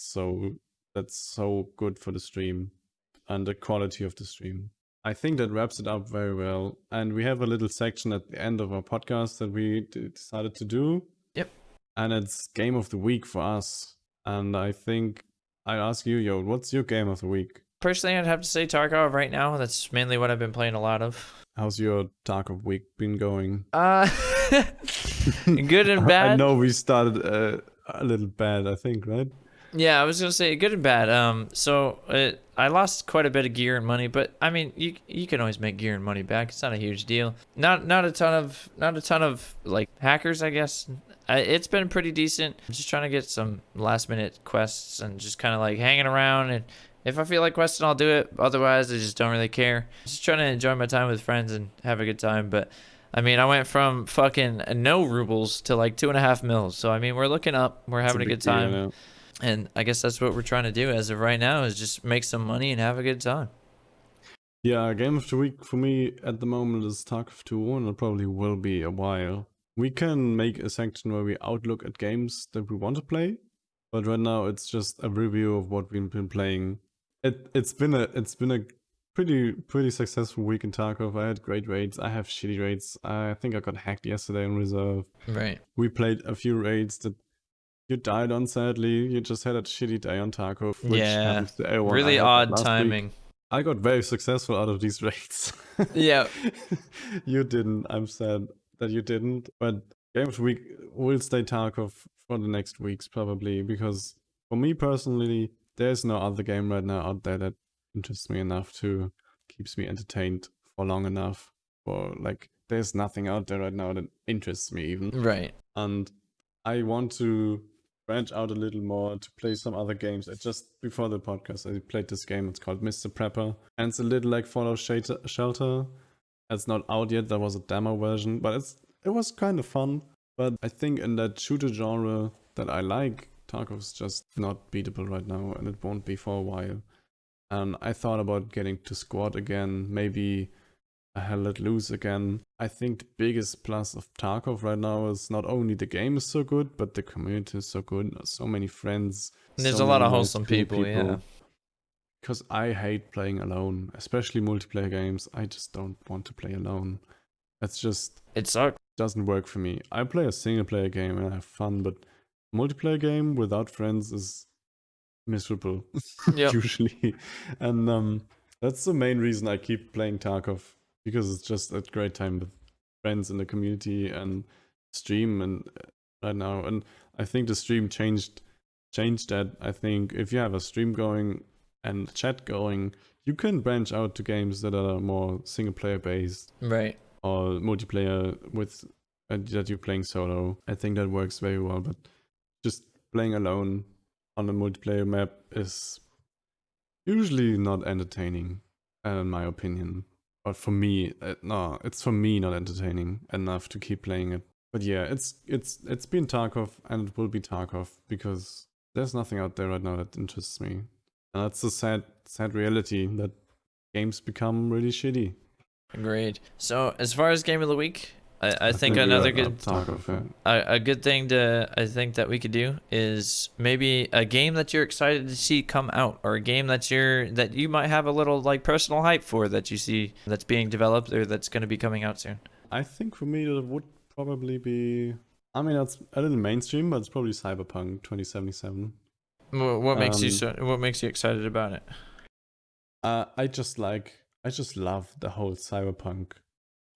so good for the stream and the quality of the stream. I think that wraps it up very well. And we have a little section at the end of our podcast that we decided to do. Yep. And it's game of the week for us. And I think I ask you, Yo, what's your game of the week? Personally, I'd have to say Tarkov right now. That's mainly what I've been playing a lot of. How's your Tarkov week been going? Good and bad. I know we started a little bad, I think, right? Yeah, I was gonna say good and bad. So I lost quite a bit of gear and money, but I mean, you can always make gear and money back. It's not a huge deal. Not a ton of like hackers, I guess. It's been pretty decent. I'm just trying to get some last minute quests and just kind of like hanging around, and if I feel like questing, I'll do it. Otherwise, I just don't really care. Just trying to enjoy my time with friends and have a good time. But I mean, I went from fucking no rubles to like 2.5 mils. So I mean, we're looking up. We're having a good time. Deal, and I guess that's what we're trying to do as of right now, is just make some money and have a good time. Yeah, game of the week for me at the moment is Tarkov 2, and it probably will be a while. We can make a section where we outlook at games that we want to play, but right now it's just a review of what we've been playing. It's been a pretty successful week in Tarkov. I had great raids. I have shitty raids. I think I got hacked yesterday in reserve. Right. We played a few raids that you died on, sadly. You just had a shitty day on Tarkov, which happens to everyone. Really odd timing. I got very successful out of these raids. Yeah. You didn't. I'm sad that you didn't. But game of the week will stay Tarkov for the next weeks, probably, because for me personally, there's no other game right now out there that interests me enough to keeps me entertained for long enough. For like, there's nothing out there right now that interests me even. Right. And I want to branch out a little more to play some other games. I just, before the podcast, I played this game. It's called Mr. Prepper. And it's a little like Fallout Shelter. It's not out yet. There was a demo version, but it was kind of fun. But I think in that shooter genre that I like, Tarkov's just not beatable right now, and it won't be for a while. And I thought about getting to squad again, maybe a Hell Let Loose again. I think the biggest plus of Tarkov right now is not only the game is so good, but the community is so good. So many friends. There's so a lot many of nice wholesome people, yeah. Because I hate playing alone, especially multiplayer games. I just don't want to play alone. It's just It sucks. doesn't work for me. I play a single player game and I have fun, but multiplayer game without friends is miserable Yep. usually. And that's the main reason I keep playing Tarkov, because it's just a great time with friends in the community and stream and right now. And I think the stream changed that. I think if you have a stream going and chat going, you can branch out to games that are more single player based Right. or multiplayer with that you're playing solo. I think that works very well, but just playing alone on a multiplayer map is usually not entertaining, in my opinion. But for me, no, it's for me not entertaining enough to keep playing it. But yeah, it's been Tarkov and it will be Tarkov because there's nothing out there right now that interests me. And that's a sad reality that games become really shitty. Agreed. So as far as game of the week, I think we another wrap good up Tarkov, yeah. a good thing I think that we could do is maybe a game that you're excited to see come out, or a game that you might have a little like personal hype for, that you see that's being developed or that's going to be coming out soon. I think for me it would probably be, I mean, that's a little mainstream, but it's probably Cyberpunk 2077. What makes you excited about it? I just love the whole cyberpunk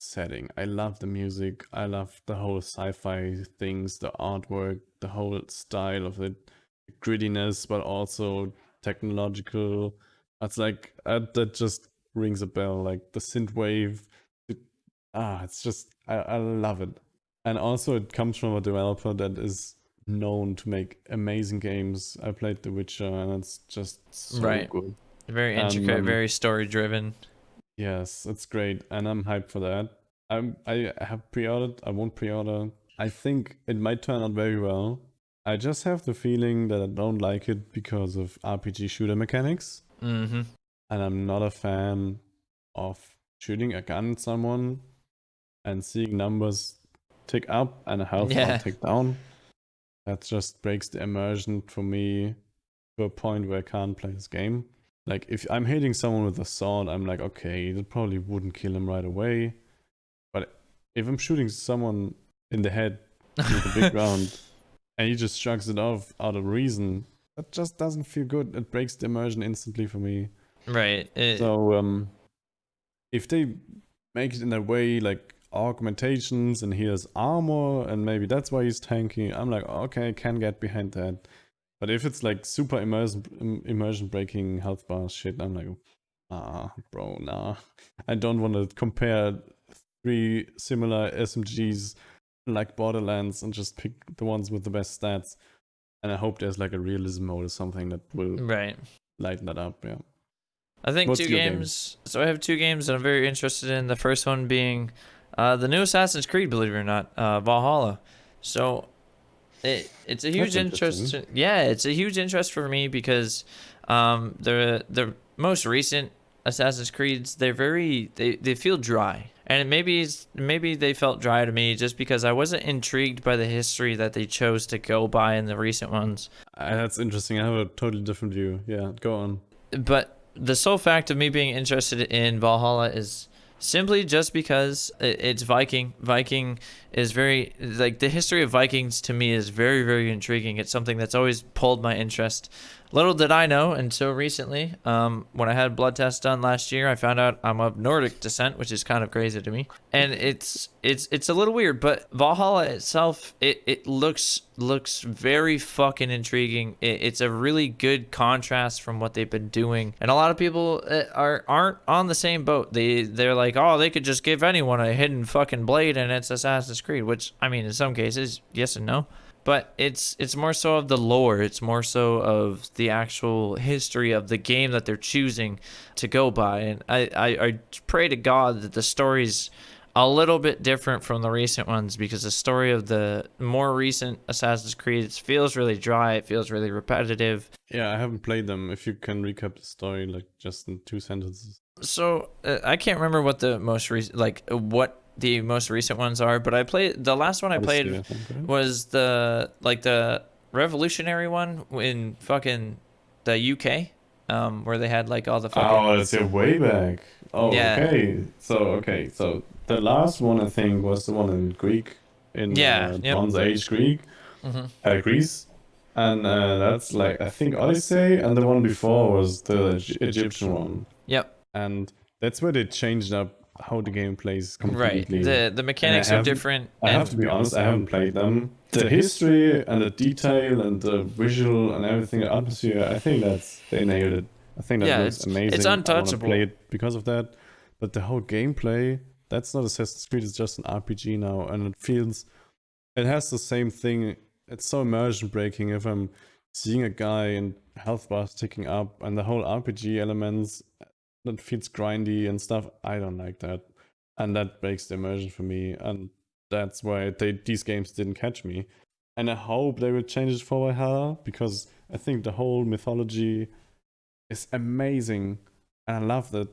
setting. I love the music. I love the whole sci-fi things, the artwork, the whole style of it, the grittiness, but also technological. It's like that just rings a bell. Like the synthwave. It's just I love it. And also it comes from a developer that is known to make amazing games. I played The Witcher and it's just so good. Very intricate, very story driven. Yes, it's great, and I'm hyped for that. I have pre-ordered. I won't pre-order. I think it might turn out very well. I just have the feeling that I don't like it because of RPG shooter mechanics. Mm-hmm. And I'm not a fan of shooting a gun at someone and seeing numbers tick up and a health bar tick down. That just breaks the immersion for me to a point where I can't play this game. Like, if I'm hitting someone with a sword, I'm like, okay, that probably wouldn't kill him right away. But if I'm shooting someone in the head with a big round and he just shrugs it off out of reason, that just doesn't feel good. It breaks the immersion instantly for me. Right. So, if they make it in a way like augmentations and he has armor and maybe that's why he's tanky, I'm like, okay, I can get behind that. But if it's like super immersion breaking health bar shit, I'm like, bro, nah. I don't want to compare 3 similar SMGs like Borderlands and just pick the ones with the best stats. And I hope there's like a realism mode or something that will lighten that up, yeah. I think What's 2 your games. So I have 2 games that I'm very interested in. The first one being the new Assassin's Creed, believe it or not, Valhalla. So it's a huge interest. It's a huge interest for me because the most recent Assassin's Creeds, they feel dry, and maybe they felt dry to me just because I wasn't intrigued by the history that they chose to go by in the recent ones. That's interesting. I have a totally different view. Yeah, go on. But the sole fact of me being interested in Valhalla is simply just because it's Viking. Viking is very, like, the history of Vikings to me is very, very intriguing. It's something that's always pulled my interest. Little did I know until recently, when I had a blood test done last year, I found out I'm of Nordic descent, which is kind of crazy to me. And it's a little weird, but Valhalla itself, it looks very fucking intriguing. It's a really good contrast from what they've been doing. And a lot of people aren't on the same boat. They're like, oh, they could just give anyone a hidden fucking blade and it's Assassin's Creed, which, I mean, in some cases, yes and no. But it's more so of the lore. It's more so of the actual history of the game that they're choosing to go by. And I pray to God that the story's a little bit different from the recent ones, because the story of the more recent Assassin's Creed feels really dry. It feels really repetitive. Yeah, I haven't played them. If you can recap the story, like, just in 2 sentences. So I can't remember what the most recent, what the most recent ones are, but the last one I played was the revolutionary one in fucking the UK, where they had like all the fucking... Oh, it's way back. Oh, Yeah, okay. So the last one I think was the one in Greek, in yeah, yep. Bronze Age Greek, Hmm. Greece, and that's like I think Odyssey, and the one before was the Egyptian one, Yep. and that's where they changed up how the game plays Right. completely. The And mechanics are different, I have to and be honest, I haven't played them. The history and the detail and the visual and everything, the atmosphere, I think they nailed it. I think that yeah, looks it's amazing. I want to play untouchable. it because of that. But the whole gameplay, that's not Assassin's Creed, it's just an RPG now. And it has the same thing. It's so immersion breaking if I'm seeing a guy and health bars ticking up and the whole RPG elements that feels grindy and stuff. I don't like that. And that breaks the immersion for me. And that's why these games didn't catch me. And I hope they will change it for Valhalla because I think the whole mythology is amazing. And I love that.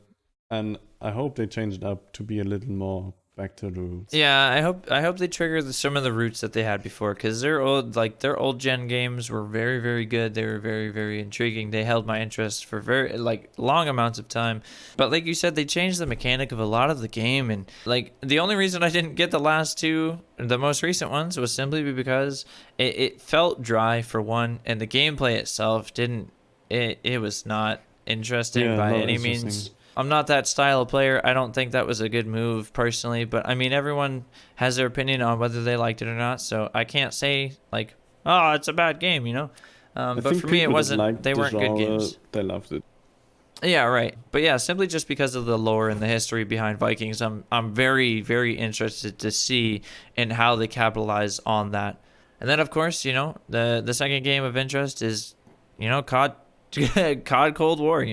And I hope they change it up to be a little more back to the roots. Yeah, I hope they trigger some of the roots that they had before, because their old gen games were very, very good. They were very, very intriguing. They held my interest for very like long amounts of time. But like you said, they changed the mechanic of a lot of the game, and like the only reason I didn't get the last two, the most recent ones, was simply because it felt dry for one, and the gameplay itself didn't. It was not interesting Yeah, by not any interesting. means. I'm not that style of player. I don't think that was a good move personally, but I mean, everyone has their opinion on whether they liked it or not, so I can't say like, oh, it's a bad game, you know. I But think for me, it people that wasn't. like They the weren't good genre, games. they loved it. Yeah, right. But yeah, simply just because of the lore and the history behind Vikings, I'm very, very interested to see in how they capitalize on that. And then, of course, the second game of interest is, COD, COD Cold War.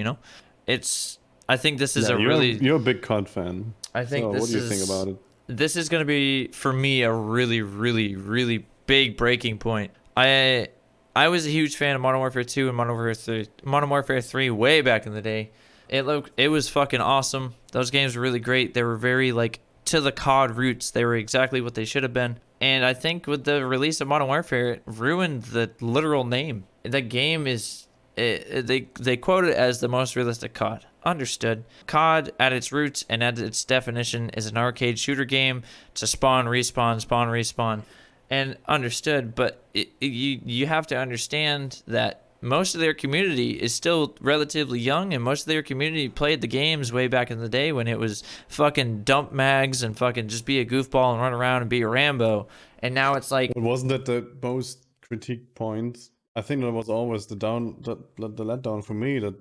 It's. I think this is Yeah, a really. you're a big COD fan. I think So what this do you think about is. it? This is gonna be for me a really, really, really big breaking point. I was a huge fan of Modern Warfare 2 and Modern Warfare 3 way back in the day. It was fucking awesome. Those games were really great. They were very like to the COD roots. They were exactly what they should have been. And I think with the release of Modern Warfare, it ruined the literal name. The game is they quote it as the most realistic COD. Understood. COD at its roots and at its definition is an arcade shooter game to spawn, respawn, spawn, respawn, and understood. But you have to understand that most of their community is still relatively young, and most of their community played the games way back in the day when it was fucking dump mags and fucking just be a goofball and run around and be a Rambo. And now it's like, But wasn't that the most critique point? I think that was always the letdown for me, that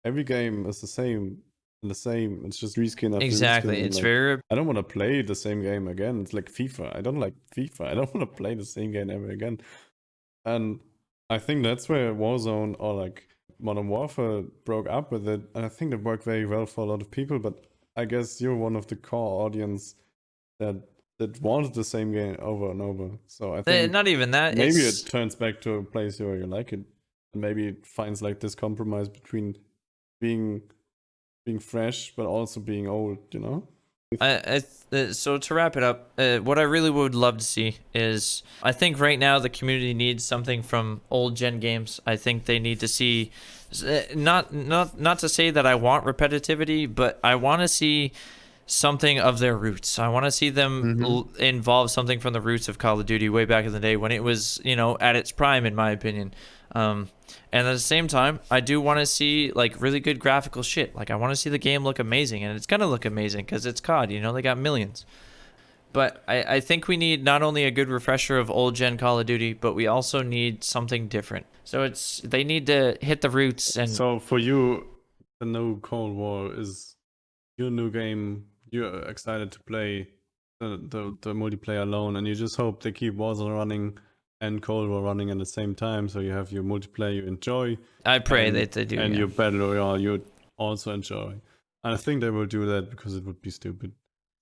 every game is the same and the same. It's just reskin after exactly. reskin. It's Like, very I don't want to play the same game again. It's like FIFA. I don't like FIFA. I don't want to play the same game ever again. And I think that's where Warzone or like Modern Warfare broke up with it. And I think that worked very well for a lot of people. But I guess you're one of the core audience that wanted the same game over and over. So I think not even that. maybe It's it turns back to a place where you like it. And maybe it finds like this compromise between being fresh but also being old, you know? so to wrap it up, what I really would love to see is I think right now the community needs something from old gen games. I think they need to see, not to say that I want repetitivity, but I want to see something of their roots. I want to see them involve something from the roots of Call of Duty way back in the day when it was, at its prime, in my opinion. And at the same time, I do want to see like really good graphical shit. Like I want to see the game look amazing, and it's gonna look amazing because it's COD. They got millions. But I think we need not only a good refresher of old gen Call of Duty, but we also need something different. So they need to hit the roots and. So for you, the new Cold War is your new game. You're excited to play the multiplayer alone, and you just hope they keep Warzone running and Cold War running at the same time, so you have your multiplayer you enjoy. I pray that they do. And Yeah. your battle royale you also enjoy. And I think they will do that because it would be stupid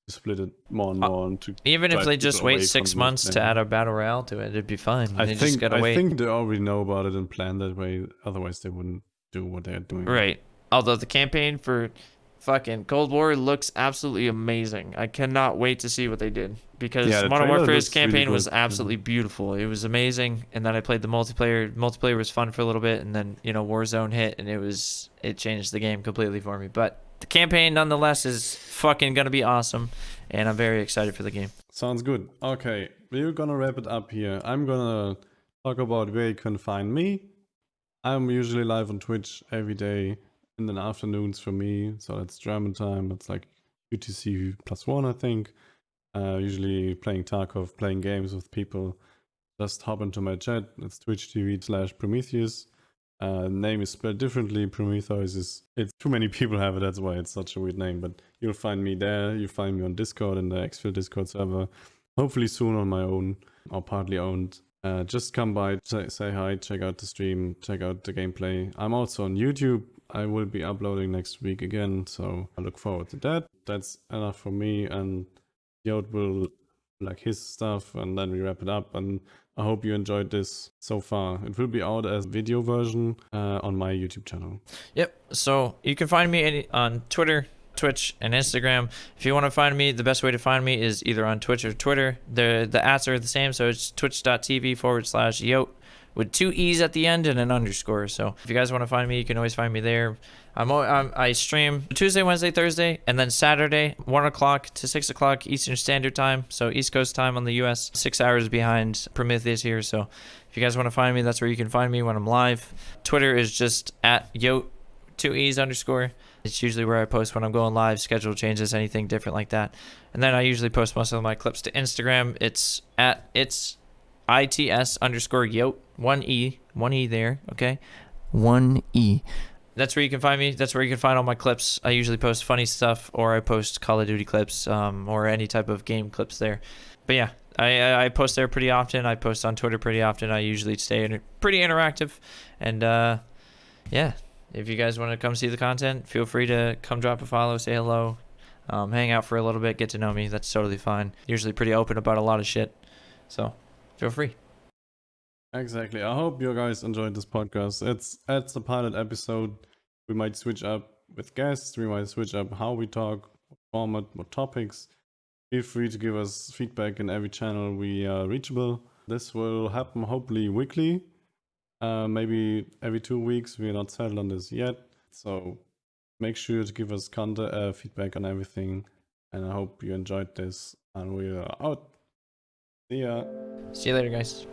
to split it more and more and to Even if drive they people just away wait 6 from months to multiplayer. add a battle royale to it, it'd be fine. I They just gotta wait. think they already know about it and plan that way. Otherwise, they wouldn't do what they're doing. Right. Although the campaign for fucking Cold War looks absolutely amazing. I cannot wait to see what they did because Yeah, the Modern trailer Warfare's looks really campaign was good. absolutely beautiful. It was amazing, and then I played the multiplayer. Multiplayer was fun for a little bit, and then Warzone hit, and it changed the game completely for me. But the campaign nonetheless is fucking gonna be awesome, and I'm very excited for the game. Sounds good. Okay, we're gonna wrap it up here. I'm gonna talk about where you can find me. I'm usually live on Twitch every day in the afternoons for me, so that's German time. It's like UTC +1, I think. Usually playing Tarkov, playing games with people. Just hop into my chat. It's twitch.tv/Prommitheus. Name is spelled differently. Prommitheus is, it's too many people have it, that's why it's such a weird name. But you'll find me there. You'll find me on Discord in the Xfil Discord server. Hopefully soon on my own or partly owned. Just come by, say hi, check out the stream, check out the gameplay. I'm also on YouTube. I will be uploading next week again, so I look forward to that. That's enough for me, and Yot will like his stuff, and then we wrap it up. And I hope you enjoyed this so far. It will be out as video version on my YouTube channel. Yep. So you can find me on Twitter, Twitch, and Instagram. If you want to find me, the best way to find me is either on Twitch or Twitter. The ats are the same, so it's twitch.tv/Yot with 2 E's at the end and an underscore. So if you guys want to find me, you can always find me there. I stream Tuesday, Wednesday, Thursday, and then Saturday, 1 o'clock to 6 o'clock Eastern Standard Time. So East Coast time on the US, 6 hours behind Prommitheus here. So if you guys want to find me, that's where you can find me when I'm live. Twitter is just @Yot, 2 E's underscore. It's usually where I post when I'm going live, schedule changes, anything different like that. And then I usually post most of my clips to Instagram. It's @ITS_Yot, 1 E there, okay? 1 E. That's where you can find me. That's where you can find all my clips. I usually post funny stuff, or I post Call of Duty clips, or any type of game clips there. But yeah, I post there pretty often. I post on Twitter pretty often. I usually stay pretty interactive. And yeah, if you guys want to come see the content, feel free to come drop a follow, say hello, hang out for a little bit, get to know me. That's totally fine. Usually pretty open about a lot of shit. So feel free. Exactly. I hope you guys enjoyed this podcast. It's a pilot episode. We might switch up with guests. We might switch up how we talk, what format, what topics. Feel free to give us feedback in every channel we are reachable. This will happen hopefully weekly. Maybe every 2 weeks. We're not settled on this yet. So make sure to give us feedback on everything. And I hope you enjoyed this. And we are out. See ya. See you later, guys.